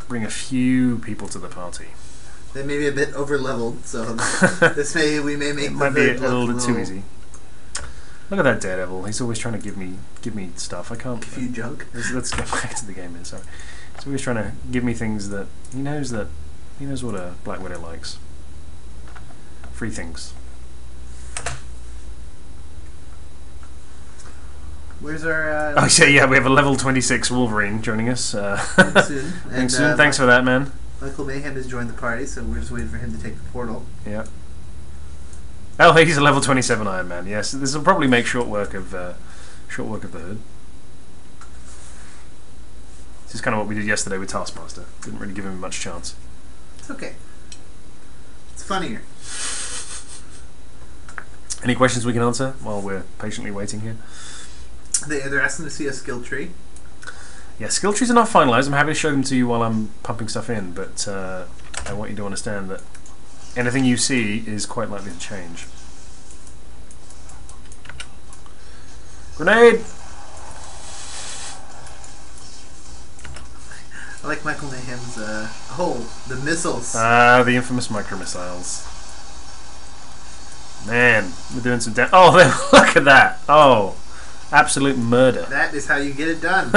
bring a few people to the party. They may be a bit over leveled, so we may make It might be a little bit too easy. Look at that Daredevil. He's always trying to give me stuff. I can't. Give you junk. Let's get back to the game here. Sorry. He's always trying to give me things that he knows what a Black Widow likes. Free things. Where's our? Oh yeah, we have a level 26 Wolverine joining us. Soon. Thanks, thanks for that, man. Michael Mayhem has joined the party, so we're just waiting for him to take the portal. Yeah. Oh, he's a level 27 Iron Man. Yes, this will probably make short work of the Hood. This is kind of what we did yesterday with Taskmaster. Didn't really give him much chance. It's okay. It's funnier. Any questions we can answer while we're patiently waiting here? They're asking to see a skill tree. Yeah, skill trees are not finalised. I'm happy to show them to you while I'm pumping stuff in, but I want you to understand that anything you see is quite likely to change. Grenade! I like Michael Mayhem's, the missiles. The infamous micro-missiles. Man, we're doing some damage. Oh, look at that! Oh, absolute murder. That is how you get it done.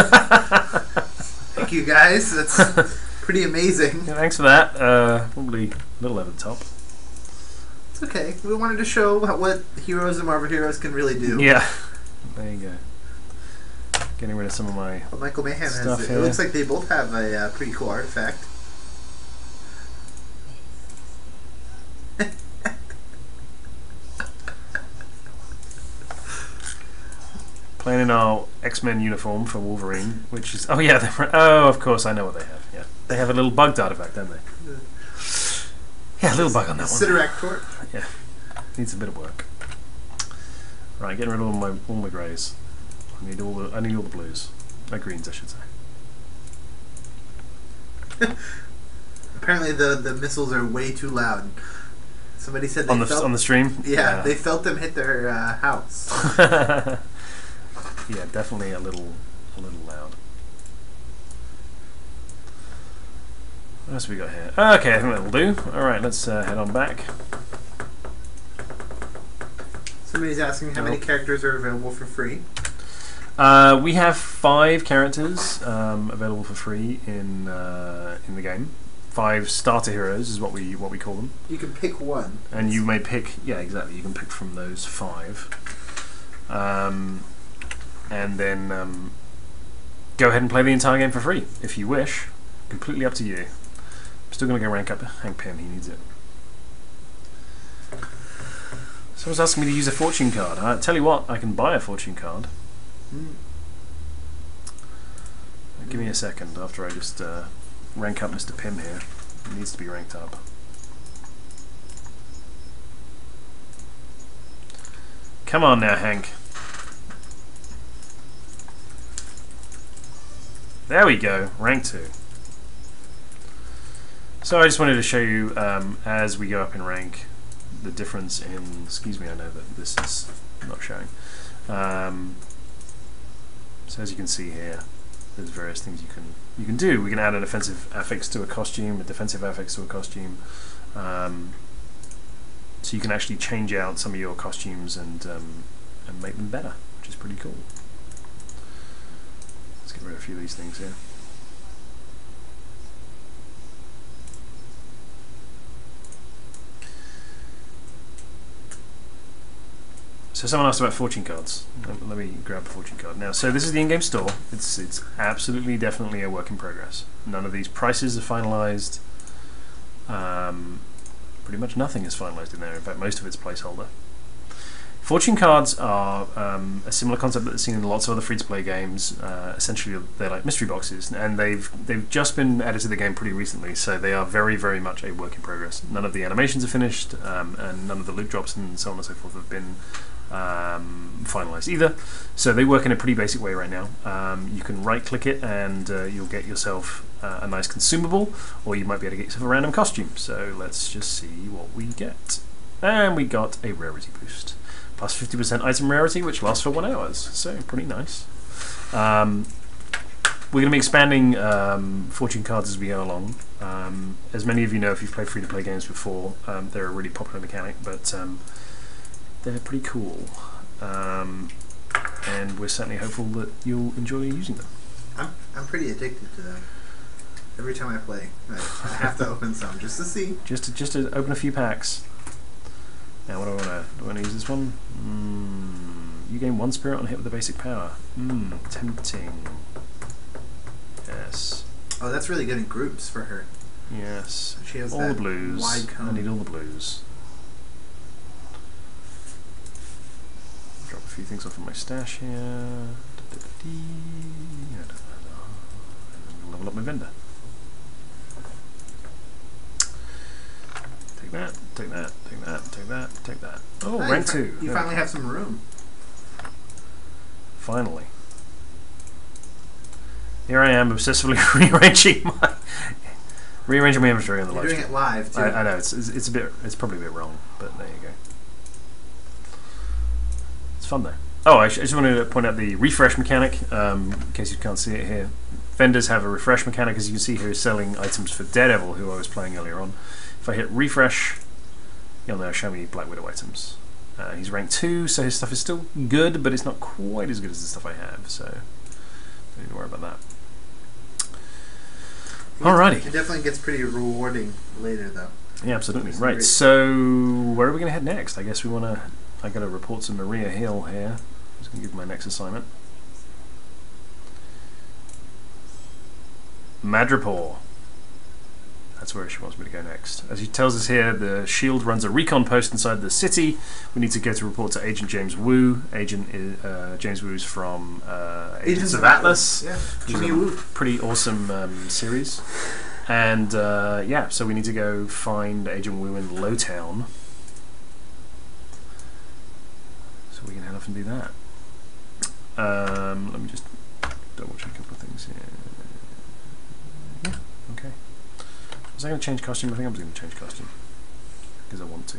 Thank you, guys. That's pretty amazing. Yeah, thanks for that. Probably a little over the top. It's okay. We wanted to show what heroes and Marvel heroes can really do. Yeah. There you go. Getting rid of some of my But Michael Mayhem stuff has. here. It looks like they both have a pretty cool artifact. Playing in our X-Men uniform for Wolverine, which is... Oh, yeah. Oh, of course, I know what they have. Yeah, they have a little bugged artifact, don't they? Yeah, a little bug on that one. Sidorak Torque. Yeah, needs a bit of work. Right, getting rid of all my greys. I need all the blues. Greens, I should say. Apparently, the missiles are way too loud. Somebody said they On the stream. Yeah, they felt them hit their house. Yeah, definitely a little loud. What else have we got here? Okay, I think that'll do. Alright, let's head on back. Somebody's asking how many characters are available for free. We have 5 characters available for free in the game. 5 starter heroes is what we call them. You can pick one. And you may pick, yeah, exactly. You can pick from those 5. And then go ahead and play the entire game for free if you wish. Completely up to you. I'm still going to go rank up Hank Pym. He needs it. Someone's asking me to use a fortune card. I tell you what, I can buy a fortune card. Give me a second after I just rank up Mr. Pym here. He needs to be ranked up. Come on now, Hank. There we go, rank 2. So I just wanted to show you, as we go up in rank, the difference in... Excuse me, I know that this is not showing. So as you can see here, there's various things you can do. We can add an offensive affix to a costume, a defensive affix to a costume. So you can actually change out some of your costumes and make them better, which is pretty cool. Let's get rid of a few of these things here. So someone asked about fortune cards. Let me grab a fortune card. Now, so this is the in-game store. It's absolutely, definitely a work in progress. None of these prices are finalized. Pretty much nothing is finalized in there. In fact, most of it's placeholder. Fortune cards are a similar concept that's seen in lots of other free-to-play games. Essentially, they're like mystery boxes, and they've just been added to the game pretty recently, so they are very, very much a work in progress. None of the animations are finished, and none of the loot drops and so on and so forth have been finalized either. So they work in a pretty basic way right now. You can right-click it, and you'll get yourself a nice consumable, or you might be able to get yourself a random costume. So let's just see what we get. And we got a rarity boost. Plus 50% item rarity, which lasts for 1 hour. So pretty nice. We're going to be expanding fortune cards as we go along. As many of you know, if you've played free-to-play games before, they're a really popular mechanic, but they're pretty cool. And we're certainly hopeful that you'll enjoy using them. I'm pretty addicted to them. Every time I play, I have to open some just to see. Just to open a few packs. Now, what do I want to use this one? You gain 1 spirit on hit with a basic power. Tempting. Yes. Oh, that's really good in groups for her. Yes. She has all that the blues. wide cone. I need all the blues. Drop a few things off in my stash here. Level up my vendor. Take that, take that, take that, take that, take that. Oh, Hey, rank 2. You finally have some room. Finally. Here I am, obsessively rearranging my inventory on the live You're doing stream. it live too. I know it's probably a bit wrong, but there you go. It's fun though. Oh, I just wanted to point out the refresh mechanic, in case you can't see it here. Vendors have a refresh mechanic, as you can see here, selling items for Daredevil, who I was playing earlier on. If I hit refresh, you'll now show me Black Widow items. He's rank 2, so his stuff is still good, but it's not quite as good as the stuff I have, so don't need to worry about that. Alrighty. It definitely gets pretty rewarding later, though. Yeah, absolutely. Right, so where are we going to head next? I guess we want to... I got to report to Maria Hill here. I'm just going to give my next assignment. Madripoor. That's where she wants me to go next. As he tells us here, the SHIELD runs a recon post inside the city. We need to go to report to Agent James Wu. James Wu's from Agents of Atlas. Yeah, Jimmy Woo. Pretty awesome series. And yeah, so we need to go find Agent Wu in Lowtown. So we can head off and do that. Let me just double check a couple of things here. Yeah, okay. Was I going to change costume? I think I'm just going to change costume because I want to.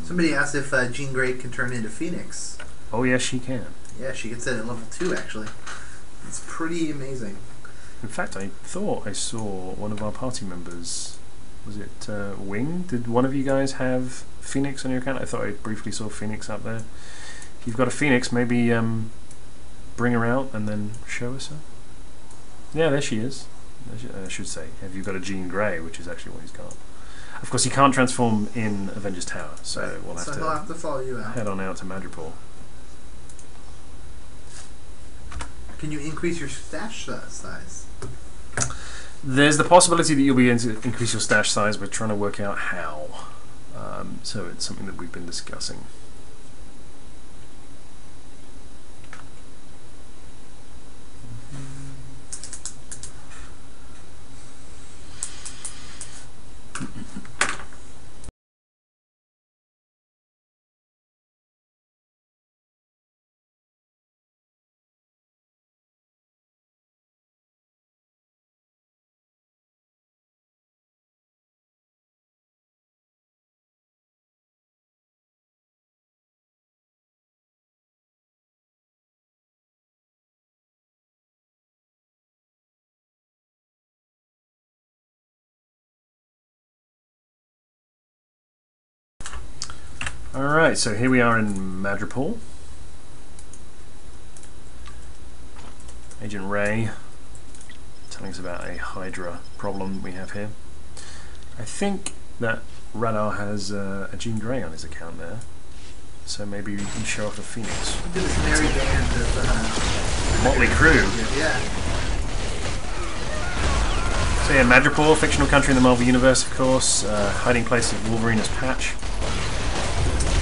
Somebody asked if Jean Grey can turn into Phoenix. Oh yes, she can. Yeah, she gets it at level 2 actually. It's pretty amazing. In fact, I thought I saw one of our party members. Was it Wing? Did one of you guys have Phoenix on your account? I thought I briefly saw Phoenix up there. If you've got a Phoenix, maybe bring her out and then show us her. Yeah, there she is. I should say, have you got a Jean Grey, which is actually what he's got. Of course, he can't transform in Avengers Tower, so Right. we'll He'll have to follow you out. head on out to Madripoor. Can you increase your stash size? There's the possibility that you'll be able to increase your stash size. We're trying to work out how. So it's something that we've been discussing. Alright, so here we are in Madripoor. Agent Ray telling us about a Hydra problem we have here. I think that Radar has a Jean Grey on his account there, so maybe we can show off the Phoenix. Look at this merry band of Motley Crue. yeah. So yeah, Madripoor, fictional country in the Marvel Universe, of course. Hiding place of Wolverine as Patch.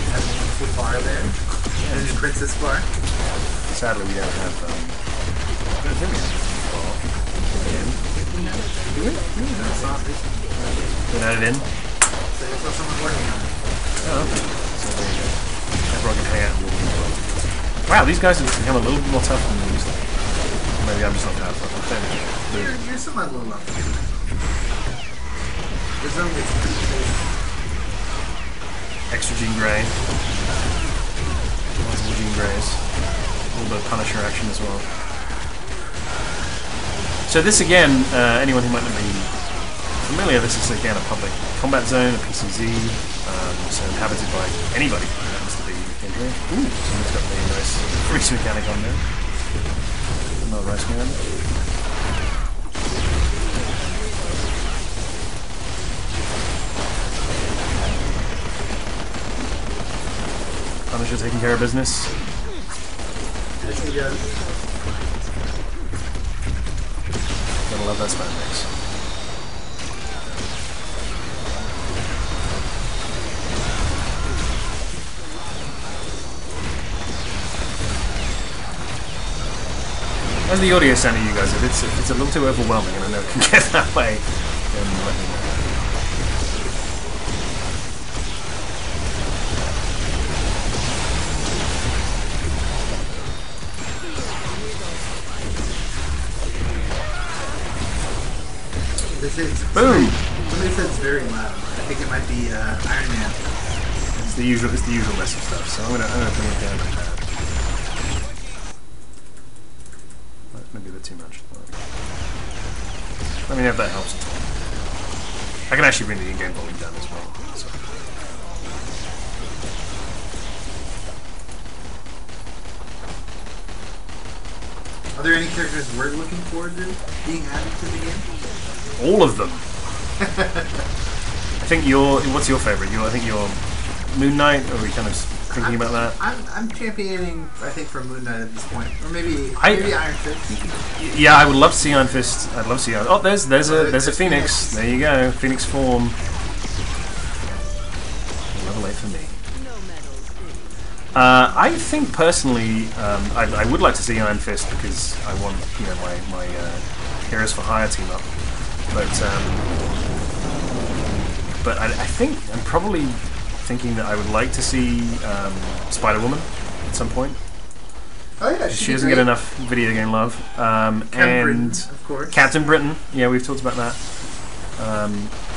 Has a wonderful bar there. There's a princess bar. Sadly, we don't have. I don't think we have a bar. Do we? No sausage. Been added in. So I saw someone working on it. Oh, okay. So there you go. Everyone can hang out in Wolverine as well. Wow, these guys have become a little bit more tough than they used to. Maybe I'm just not powerful. You're somewhat low level. The zone gets pretty crazy. Extra Jean Grey. Multiple Jean Greys. A little bit of Punisher action as well. So this again, anyone who might not be familiar, this is again a public combat zone, a PCZ, so inhabited by anybody who happens to be in here. Ooh, someone's got the nice grease mechanic on there. Another rice man. Punisher taking care of business. Yes, he does. Gotta love that spandex. As the audio sound of you guys, if it's a little too overwhelming and I know it can get that way, then let me know. This is Boom! Somebody said it's very loud. I think it might be Iron Man. It's the usual messy stuff, so I'm gonna bring it down to that. Maybe a bit too much. Let me know if that helps at all. I can actually bring the in-game volume down as well. So. Are there any characters we're looking forward to being added to the game? All of them. I think what's your favourite? I think you're Moon Knight, or are we kind of thinking about that? I'm championing, I think, for Moon Knight at this point. Or maybe Iron Fist. Yeah, I would love to see Iron Fist. I'd love to see Iron. Oh, there's a Phoenix. There you go, Phoenix form. Level 8 for me. I think personally, I would like to see Iron Fist because I want my Heroes for Hire team up. But I think I'm probably thinking that I would like to see Spider-Woman at some point. Oh yeah, she doesn't get enough video game love. Captain Britain, of course. Captain Britain, yeah, we've talked about that.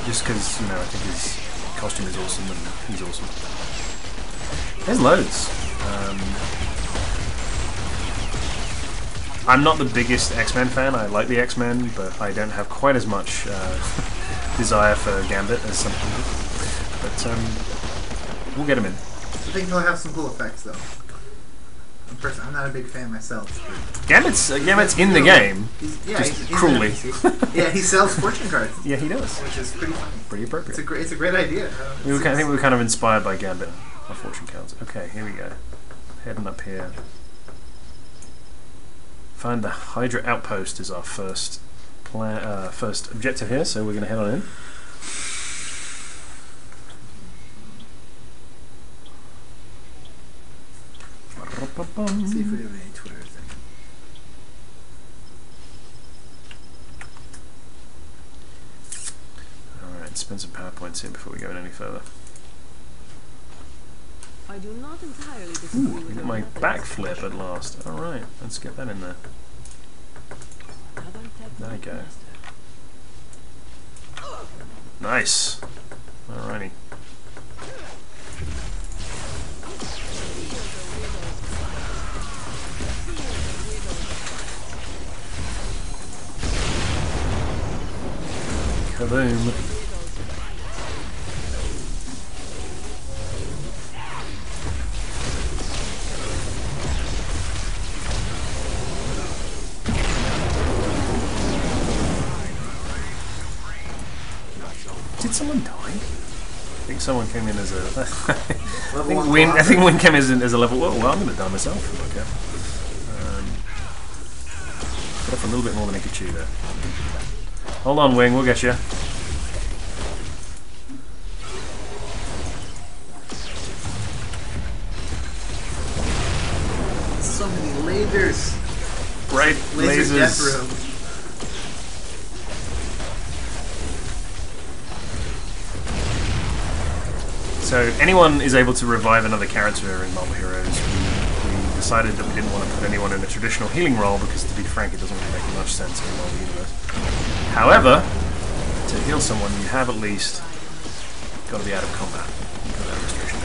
Just because I think his costume is awesome and he's awesome. There's loads. I'm not the biggest X-Men fan. I like the X-Men, but I don't have quite as much desire for Gambit as some people. But we'll get him in. I think he'll have some cool effects, though. I'm not a big fan myself. Gambit's in the game. He's cruelly. Yeah, he sells fortune cards. Yeah, he does. Which is pretty funny. Pretty appropriate. It's a great idea. I think we were kind of inspired by Gambit, our fortune cards. Okay, here we go. Heading up here. Find the Hydra outpost is our first objective here, so we're going to head on in. See if we have any Twitter thing. Alright, spend some PowerPoints here before we go any further. I do not entirely disagree with Get my backflip at last. Alright, let's get that in there. There you go. Nice. Alrighty. Kaboom. someone die? I think someone came in as a. Level 1 I think Win came as a level. Oh, well, I'm going to die myself. Okay. Got off a little bit more than he could chew there. Hold on, Wing. We'll get you. So many lasers. Bright Laser death lasers. room. So anyone is able to revive another character in Marvel Heroes. We decided that we didn't want to put anyone in a traditional healing role because, to be frank, it doesn't really make much sense in the Marvel Universe. However, to heal someone, you have at least got to be out of combat. You've got that restriction.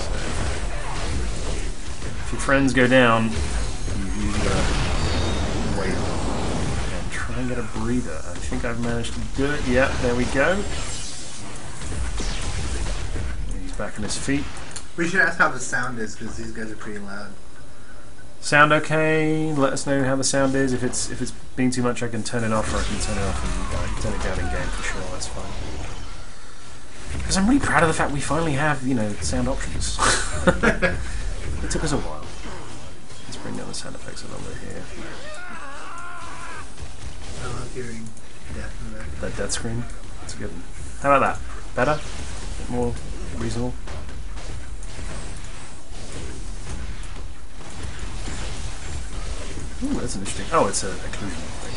So if your friends go down, you've usually got to wait and try and get a breather. I think I've managed to do it. Yeah, there we go. Back on his feet. We should ask how the sound is because these guys are pretty loud. Sound okay? Let us know how the sound is. If it's being too much, I can turn it off, or I can turn it off and turn it down in game for sure. That's fine. Because I'm really proud of the fact we finally have, sound options. It took us a while. Let's bring down the sound effects a little bit here. I love hearing death in the back. That death scream. That's a good one. How about that? Better? More reasonable? Ooh, that's an interesting. Oh, it's a occlusion thing.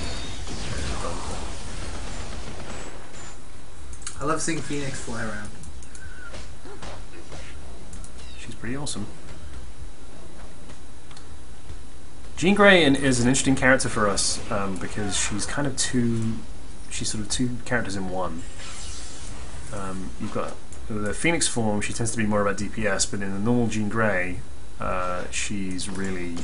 I love seeing Phoenix fly around. She's pretty awesome. Jean Grey is an interesting character for us because she's kind of she's sort of two characters in one. You've got the Phoenix form, she tends to be more about DPS, but in the normal Jean Grey, she's really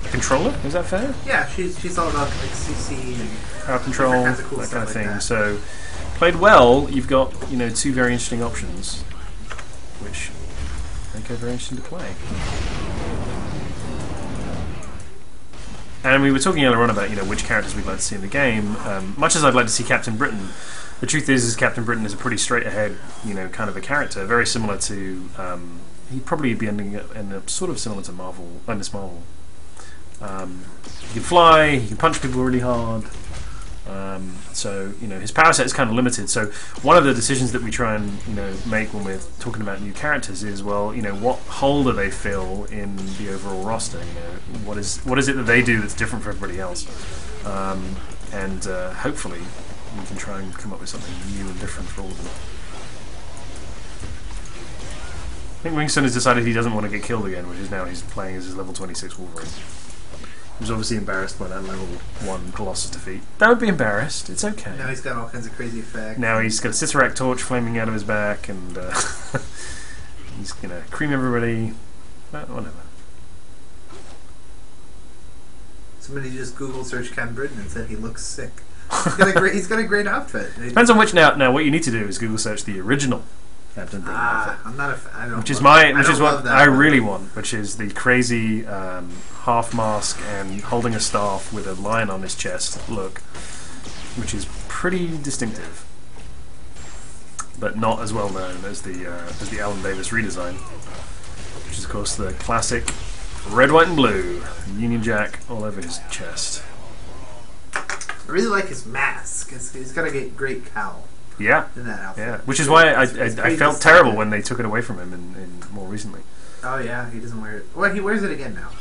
a controller, is that fair? Yeah, she's all about like CC and Power control, kinds of cool that kind of stuff like thing. that. So, played well, you've got two very interesting options, which make her very interesting to play. And we were talking earlier on about which characters we'd like to see in the game. Much as I'd like to see Captain Britain, the truth is Captain Britain is a pretty straight ahead, kind of a character, very similar to. He'd probably be ending up sort of similar to Miss Marvel. He can fly, he can punch people really hard. So his power set is kind of limited. So one of the decisions that we try and make when we're talking about new characters is, well, what hole do they fill in the overall roster? What is it that they do that's different from everybody else? And hopefully we can try and come up with something new and different for all of them. I think Wingston has decided he doesn't want to get killed again, which is now he's playing as his level 26 Wolverine. He was obviously embarrassed by that level 1 Colossus defeat. Don't be embarrassed, it's okay. now he's got all kinds of crazy effects. Now he's got a Cicerac torch flaming out of his back, and he's gonna cream everybody. Whatever. Somebody just Google searched Captain Britain and said he looks sick. He's got a great outfit. Depends on which now. What you need to do is Google search the original Captain Britain outfit, I'm not a fan. I don't which is love what that I one. really want, which is the crazy half mask and holding a staff with a lion on his chest look, which is pretty distinctive, but not as well known as the Alan Davis redesign, which is of course the classic red, white, and blue Union Jack all over his chest. I really like his mask. He's got a great cowl Yeah, in that outfit. yeah. Which is why I pretty felt terrible when they took it away from him in more recently. Oh yeah, he doesn't wear it. Well, he wears it again now.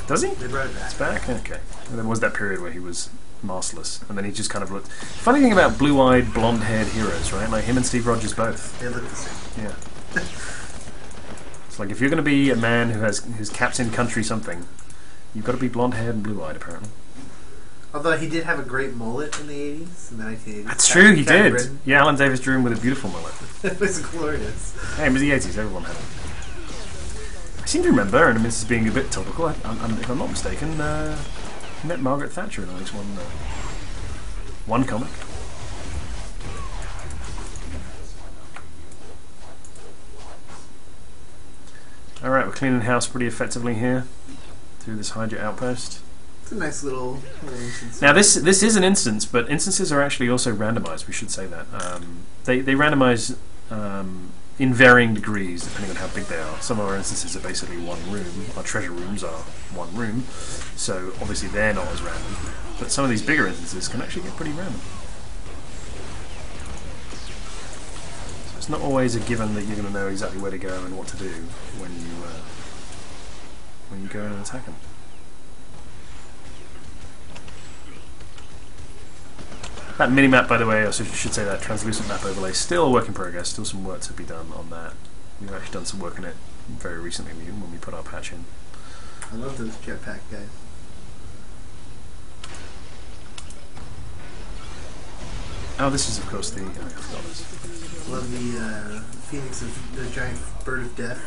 Does he? They brought it back. It's back? Okay. And there was that period where he was maskless, and then he just kind of looked... Funny thing about blue-eyed, blonde-haired heroes, right? Like him and Steve Rogers both. They look the same. Yeah. It's like if you're going to be a man who's captain country something, you've got to be blonde-haired and blue-eyed, apparently. Although he did have a great mullet in the 80s, in the 1980s. That's true, he Captain did. Britain. Yeah, Alan Davis drew him with a beautiful mullet. It was glorious. Hey, it was the 80s, everyone had it. I seem to remember, and this is being a bit topical, if I'm not mistaken, he met Margaret Thatcher in at least one comic. Alright, we're cleaning house pretty effectively here through this Hydra outpost. It's a nice little instance. Now this is an instance, but instances are actually also randomized. We should say that they randomize in varying degrees depending on how big they are. Some of our instances are basically one room. Our treasure rooms are one room, so obviously they're not as random. But some of these bigger instances can actually get pretty random. So it's not always a given that you're going to know exactly where to go and what to do when you go in and attack them. That mini-map, by the way, I should say that translucent map overlay, still a work in progress, still some work to be done on that. We've actually done some work on it very recently when we put our patch in. I love those jetpack guys. Oh, this is of course the... I forgot this. Love the Phoenix of the giant bird of death.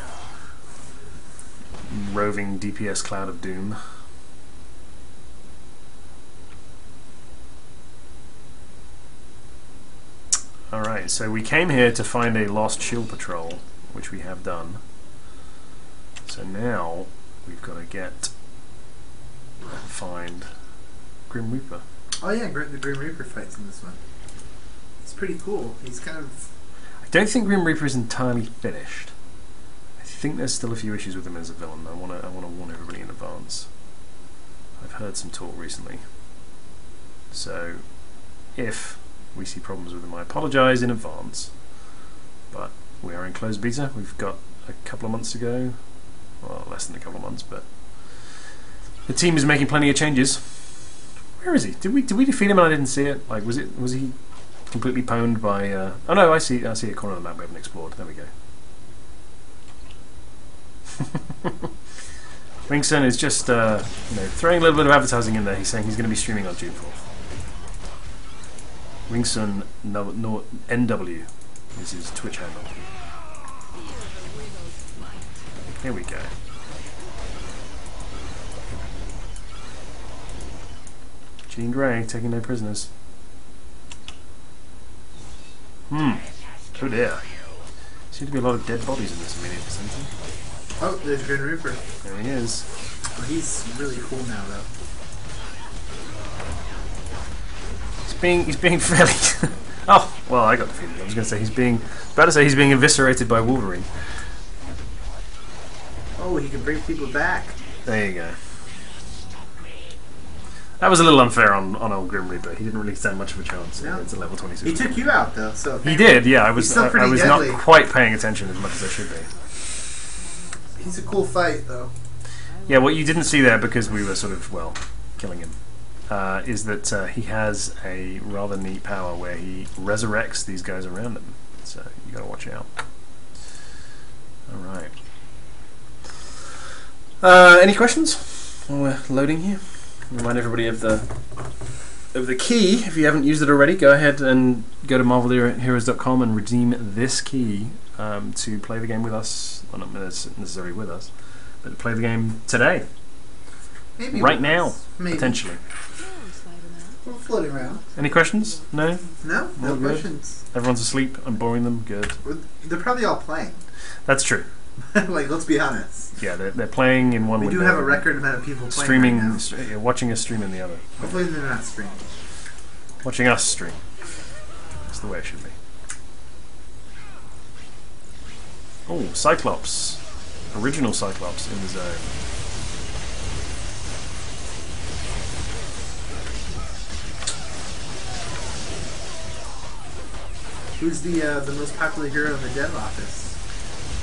Roving DPS cloud of doom. Alright, so we came here to find a lost shield patrol, which we have done. So now we've got to find Grim Reaper. Oh yeah, the Grim Reaper fights in this one. It's pretty cool. He's kind of... I don't think Grim Reaper is entirely finished. I think there's still a few issues with him as a villain. I want to warn everybody in advance. I've heard some talk recently. So, if we see problems with them, I apologise in advance. But we are in closed beta. We've got a couple of months to go. Well, less than a couple of months, but the team is making plenty of changes. Where is he? Did we defeat him and I didn't see it? Like, was he completely pwned by? Oh no, I see a corner of the map we haven't explored. There we go. Ringson is just throwing a little bit of advertising in there. He's saying he's going to be streaming on June 4th. Ringson NW is his Twitch handle. Here we go. Jean Grey taking no prisoners. Oh dear. Seem to be a lot of dead bodies in this immediate vicinity. Oh, there's Grim Reaper. There he is. Oh, he's really cool now, though. He's being fairly... Oh, well, I got defeated. I was going to say he's being eviscerated by Wolverine. Oh, he can bring people back. There you go. That was a little unfair on old Grim Reaper. He didn't really stand much of a chance against a level 26. He took you out, though. So he did, yeah. I was not deadly. quite paying attention as much as I should be. He's a cool fight, though. Yeah, what you didn't see there, because we were sort of, well, killing him, is that he has a rather neat power where he resurrects these guys around him. So you got to watch out. All right. Any questions while we're loading here? Remind everybody of the key. If you haven't used it already, go ahead and go to marvelheroes.com and redeem this key to play the game with us. Well, not necessarily with us, but to play the game today. Maybe right now, maybe. Potentially. We're floating around. Any questions? No? No All good? questions. Everyone's asleep. I'm boring them. Good. They're probably all playing. That's true. Like, let's be honest. Yeah, they're playing in one We window. do have a record amount of people playing streaming, right now. watching us stream in the other. Hopefully they're not streaming. Watching us stream. That's the way it should be. Oh, Cyclops. Original Cyclops in the zone. Who's the most popular hero in the dev office?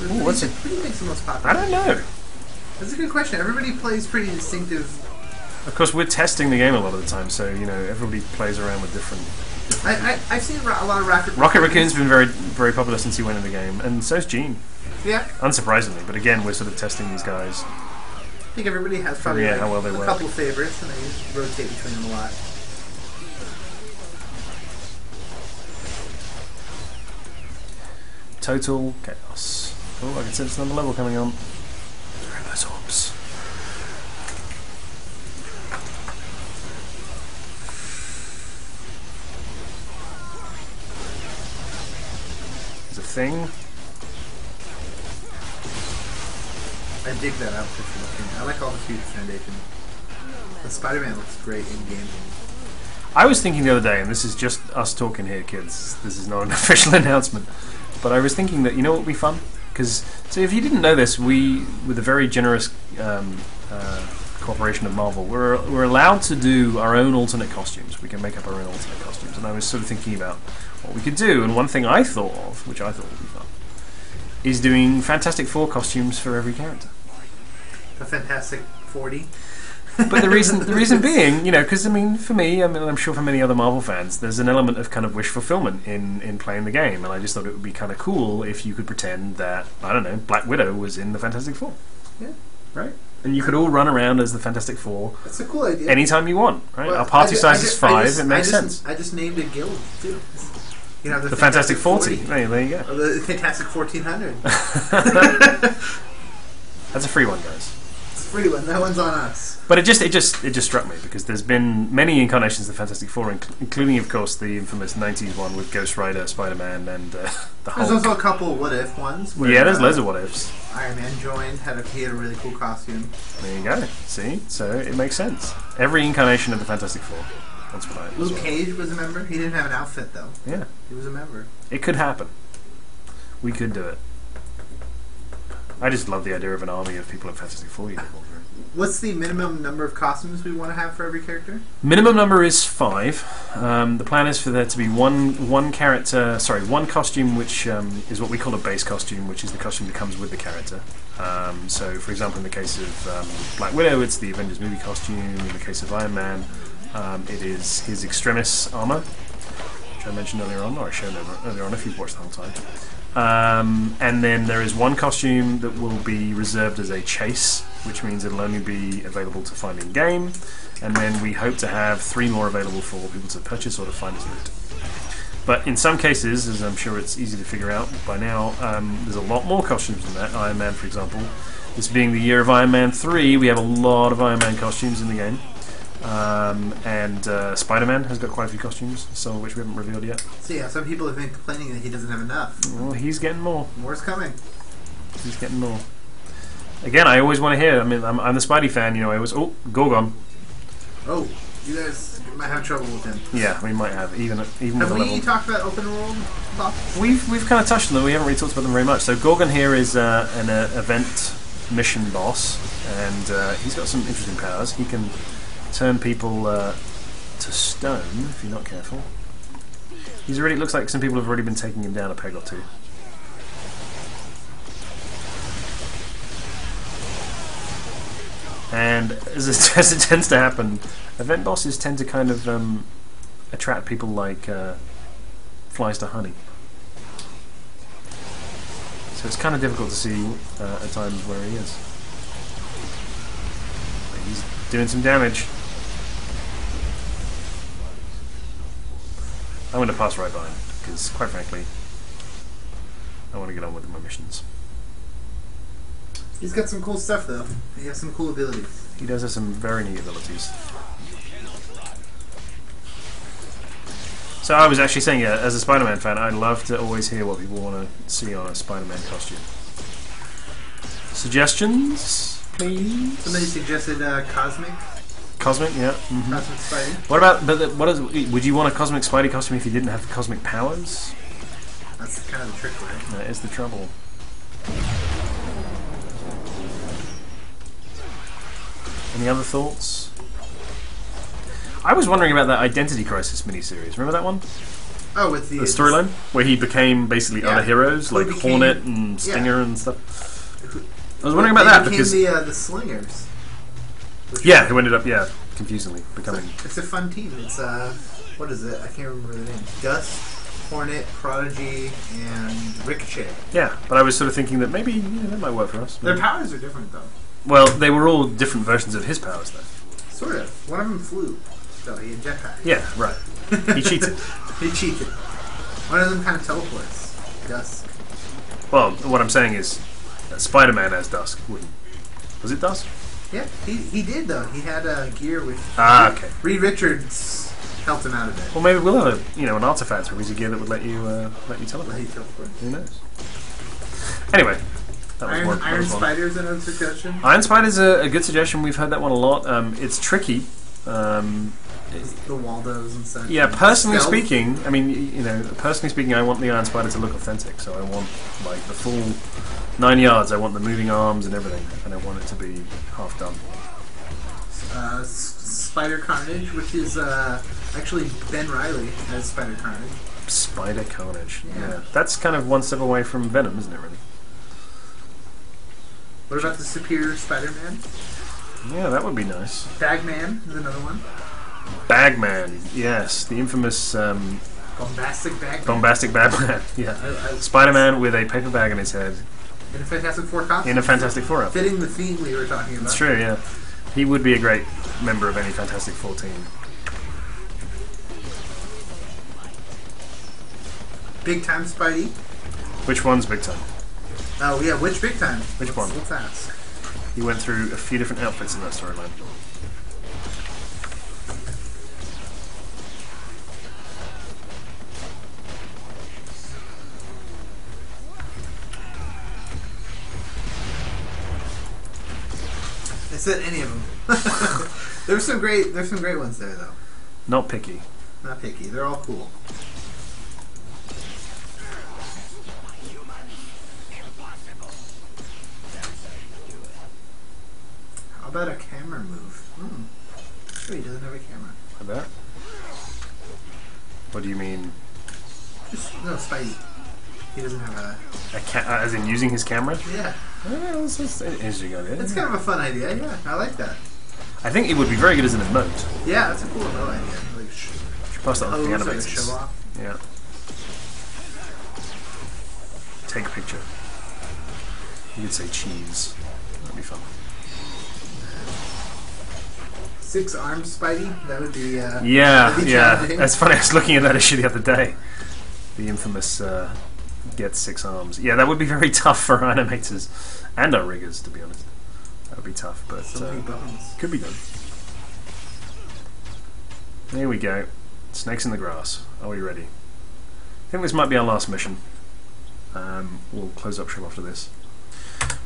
Ooh, what's it? Who do you think's the most popular? I don't know. That's a good question. Everybody plays pretty distinctive. Of course, we're testing the game a lot of the time, so everybody plays around with different. I've seen a lot of Rocket Raccoon's been very, very popular since he went in the game, and so's Gene. Yeah. Unsurprisingly, but again, we're sort of testing these guys. I think everybody has probably how well they a work. couple favorites, and they rotate between them a lot. Total chaos. Oh, I can sense another level coming on. Where are those orbs? There's a thing. I dig that outfit. I like all the Future Foundation. The Spider-Man looks great in game. I was thinking the other day, and this is just us talking here, kids. This is not an official announcement, but I was thinking that, you know what would be fun? Because, so if you didn't know this, we, with a very generous cooperation of Marvel, we're allowed to do our own alternate costumes. We can make up our own alternate costumes, and I was sort of thinking about what we could do, and one thing I thought of, which I thought would be fun, is doing Fantastic Four costumes for every character. A Fantastic 40. But the reason being, you know, because I mean, for me, I'm sure for many other Marvel fans, there's an element of kind of wish fulfillment in playing the game, and I just thought it would be kind of cool if you could pretend that, I don't know, Black Widow was in the Fantastic Four. Yeah. Right? And you could all run around as the Fantastic Four. That's a cool idea. Anytime you want, right? Well, our party size is 5, it makes sense. I just named a guild, too. You know, The Fantastic 40. Hey, there you go. Or the Fantastic 1400. That's a free one, guys. It's a free one. That one's on us. But it just struck me because there's been many incarnations of the Fantastic Four, including, of course, the infamous '90s one with Ghost Rider, Spider-Man, and the Hulk. There's also a couple what if ones. Where, yeah, there's loads of what ifs. Iron Man joined. He had a really cool costume. There you go. See, so it makes sense. Every incarnation of the Fantastic Four. That's what I. Luke Cage was a member. He didn't have an outfit though. Yeah, he was a member. It could happen. We could do it. I just love the idea of an army of people in Fantastic Four uniforms. What's the minimum number of costumes we want to have for every character? Minimum number is 5. The plan is for there to be one costume, which is what we call a base costume, which is the costume that comes with the character. So, for example, in the case of Black Widow, it's the Avengers movie costume. In the case of Iron Man, it is his extremis armor, which I mentioned earlier on, or I showed earlier on if you've watched the whole time. And then there is one costume that will be reserved as a chase, which means it'll only be available to find in game, and then we hope to have 3 more available for people to purchase or to find as loot. But in some cases, as I'm sure it's easy to figure out by now, there's a lot more costumes than that. Iron Man, for example. This being the year of Iron Man 3, we have a lot of Iron Man costumes in the game. And Spider-Man has got quite a few costumes, some of which we haven't revealed yet. So yeah, some people have been complaining that he doesn't have enough. Well, he's getting more. More's coming. He's getting more. Again, I always want to hear. I mean, I'm the Spidey fan, you know. I always Gorgon. Oh, you guys might have trouble with him. Yeah, we might have even Have with the we level. talked about open world stuff? We've kind of touched on them. We haven't really talked about them very much. So Gorgon here is an event mission boss, and he's got some interesting powers. He can turn people to stone if you're not careful. He's already looks like some people have already been taking him down a peg or two. And as it tends to happen, event bosses tend to kind of attract people like flies to honey. So it's kind of difficult to see at times where he is. But he's doing some damage. I'm going to pass right by him, because quite frankly, I want to get on with my missions. He's got some cool stuff though. He has some cool abilities. He does have some very neat abilities. So I was actually saying, as a Spider-Man fan, I'd love to always hear what people want to see on a Spider-Man costume. Suggestions, please? Somebody suggested Cosmic. Cosmic, yeah. Mm-hmm. Cosmic Spidey. What about, would you want a Cosmic Spidey costume if you didn't have cosmic powers? That's kind of the trick, right? That is the trouble. Any other thoughts? I was wondering about that Identity Crisis miniseries. Remember that one? Oh, with the storyline where he became basically other heroes like Hornet and Stinger and stuff. I was wondering about that because the Slingers. Yeah, who ended up confusingly becoming. It's a fun team. It's what is it? I can't remember the name. Dust, Hornet, Prodigy, and Ricochet. Yeah, but I was sort of thinking that maybe that might work for us. Their powers are different though. Well, they were all different versions of his powers, though. Sort of. One of them flew. So he had jetpack. Yeah, right. He cheated. He cheated. One of them kind of teleports. Dusk. Well, what I'm saying is, Spider-Man as Dusk wouldn't. Was it Dusk? Yeah, he did though. He had a gear with. Okay. Reid Richards helped him out of it. Well, maybe we'll have an artifact or a gear that would let you teleport. Let you teleport. Who knows? Anyway, That was one. Iron Spider's another suggestion. Iron Spider's a good suggestion. We've heard that one a lot. It's tricky. The Waldos and such. Yeah, personally Stealth. speaking, I mean, you know, personally speaking, I want the Iron Spider to look authentic. So I want like the full 9 yards. I want the moving arms and everything. I don't want it to be half done. Spider Carnage, which is actually Ben Reilly as Spider Carnage. Spider Carnage. Yeah. Yeah, that's kind of one step away from Venom, isn't it? Really. What about the Superior Spider-Man? Yeah, that would be nice. Bagman is another one. Bagman, yes, the infamous Bombastic Bagman. bombastic Bagman. Yeah, I Spider-Man with a paper bag on his head in a Fantastic Four costume. in a Fantastic Four outfit. Fitting the theme we were talking about. It's true. Yeah, he would be a great member of any Fantastic Four team. Big Time Spidey. Which one's big time? Oh yeah, which Big Time? Which one? Let's ask. He went through a few different outfits in that storyline. I said any of them. There's some great ones there though. Not picky. Not picky. They're all cool. How about a camera move? Sure, he doesn't have a camera. I bet. What do you mean? No, Spidey. He doesn't have As in using his camera? yeah. Oh, that's an interesting idea. That's kind of a fun idea. Yeah, I like that. I think it would be very good as an emote. Yeah, that's a cool little idea. Like Plus that with the pose or animators. show off. Yeah. Take a picture. You could say cheese. That'd be fun. 6-armed Spidey. That would be. Yeah, that'd be yeah. challenging. That's funny. I was looking at that issue the other day. The infamous get 6 arms. Yeah, that would be very tough for our animators and our riggers, to be honest. That would be tough, but So many bones. could be done. There we go. Snakes in the grass. Are we ready? I think this might be our last mission. We'll close up shop after this.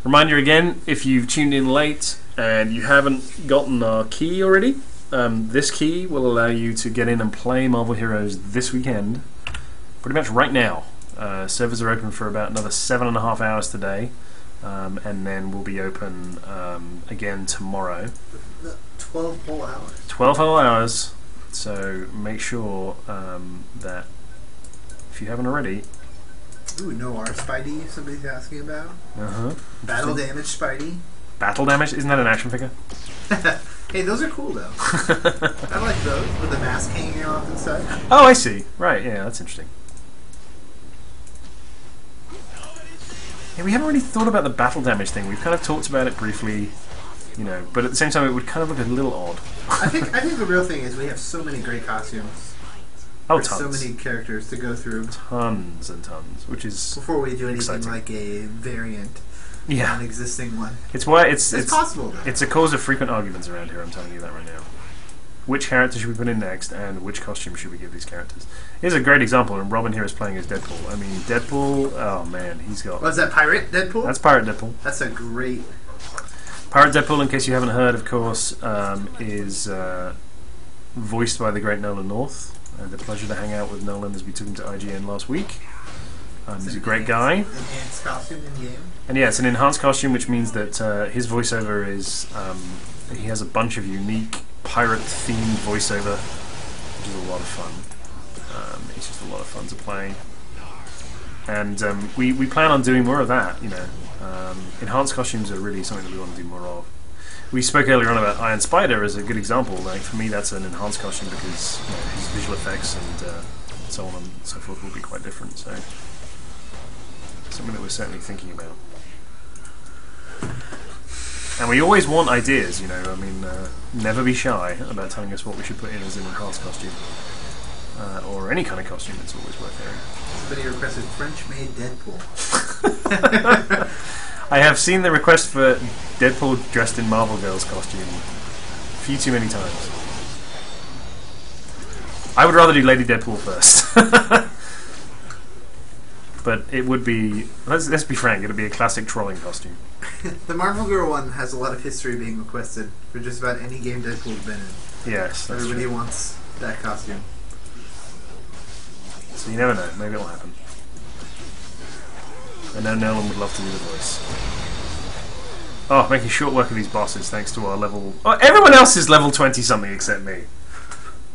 Reminder again, if you've tuned in late and you haven't gotten our key already, this key will allow you to get in and play Marvel Heroes this weekend, pretty much right now. Servers are open for about another 7.5 hours today, and then we'll be open again tomorrow. 12 whole hours. 12 whole hours, so make sure that if you haven't already... Ooh, no R Spidey, somebody's asking about. Uh-huh. Battle Damage Spidey. Battle Damage? Isn't that an action figure? Hey, those are cool though. I like those, with the mask hanging off and such. Oh, I see. Right, yeah, that's interesting. Yeah, we haven't really thought about the battle damage thing. We've kind of talked about it briefly, you know, but at the same time it would kind of look a little odd. I think the real thing is we have so many great costumes. Oh, There's tons. so many characters to go through Tons and tons, which is before we do anything exciting. like a variant yeah. on an existing one. It's why it's possible though. it's a cause of frequent arguments around here. I'm telling you that right now. Which character should we put in next, and which costume should we give these characters? Here's a great example, and Robin here is playing as Deadpool. I mean, Deadpool. Oh man, he's got. Was that Pirate Deadpool? That's Pirate Deadpool. That's a great. Pirate Deadpool, in case you haven't heard, of course, is voiced by the great Nolan North. I had the pleasure to hang out with Nolan as we took him to IGN last week. He's a great guy. Enhanced costume in game. And yeah, it's an enhanced costume, which means that his voiceover is... he has a bunch of unique pirate-themed voiceover, which is a lot of fun. It's just a lot of fun to play. And we plan on doing more of that, you know. Enhanced costumes are really something that we want to do more of. We spoke earlier on about Iron Spider as a good example. Like for me, that's an enhanced costume because you know, his visual effects and so on and so forth will be quite different. So something that we're certainly thinking about. And we always want ideas, you know. I mean, never be shy about telling us what we should put in as an enhanced costume or any kind of costume. It's always worth hearing. Somebody requested French-made Deadpool. I have seen the request for Deadpool dressed in Marvel Girl's costume few too many times. I would rather do Lady Deadpool first. but it would be. Let's be frank. It'd be a classic trolling costume. The Marvel Girl one has a lot of history being requested for just about any game Deadpool's been in. Yes, that's Everybody true. wants that costume. So you never know. Maybe it'll happen. I know Nolan would love to do the voice. Oh, making short work of these bosses thanks to our level... Oh, everyone else is level 20-something except me.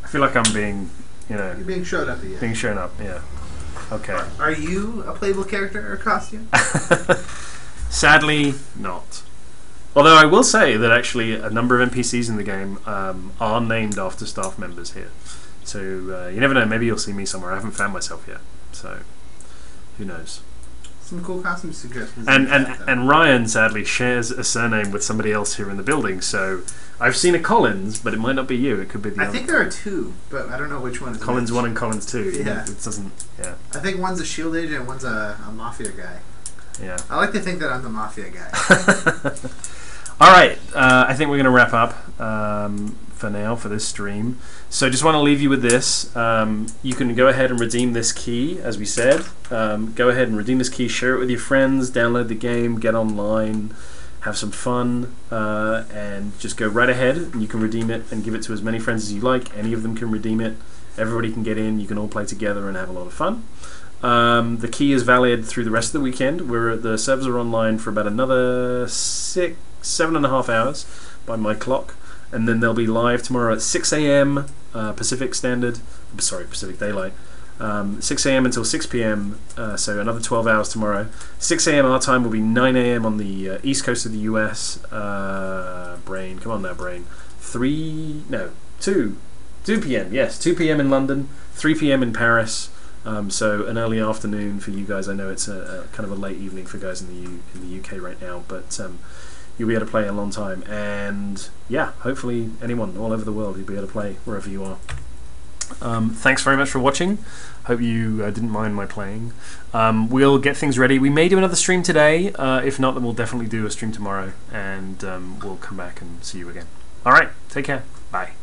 I feel like I'm being, You're being showed up again. being shown up, yeah. Okay. Are you a playable character or costume? Sadly, not. Although I will say that actually a number of NPCs in the game are named after staff members here. So you never know, maybe you'll see me somewhere. I haven't found myself yet, so who knows. Some cool costume suggestions. in the chat, though. And Ryan sadly shares a surname with somebody else here in the building. So I've seen a Collins, but it might not be you. It could be the I other. think there are two, but I don't know which one is Collins which. 1 and Collins 2. Yeah. It doesn't. Yeah. I think one's a shield agent and one's a mafia guy. Yeah. I like to think that I'm the mafia guy. All right. I think we're going to wrap up for now for this stream. So just want to leave you with this. You can go ahead and redeem this key, as we said. Go ahead and redeem this key, share it with your friends, download the game, get online, have some fun, and just go right ahead. And you can redeem it and give it to as many friends as you like. Any of them can redeem it. Everybody can get in. You can all play together and have a lot of fun. The key is valid through the rest of the weekend. The servers are online for about another 7.5 hours by my clock. And then they'll be live tomorrow at 6 a.m. Pacific Daylight. 6 a.m. until 6 p.m. So another 12 hours tomorrow. 6 a.m. our time will be 9 a.m. on the east coast of the US. Brain, come on now, Brain. 2 p.m. Yes, 2 p.m. in London, 3 p.m. in Paris. So an early afternoon for you guys. I know it's a kind of a late evening for guys in the UK right now, but you'll be able to play a long time, and yeah, hopefully anyone all over the world, you'll be able to play wherever you are. Thanks very much for watching. Hope you didn't mind my playing. We'll get things ready. We may do another stream today. If not, then we'll definitely do a stream tomorrow, and we'll come back and see you again. Alright, take care. Bye.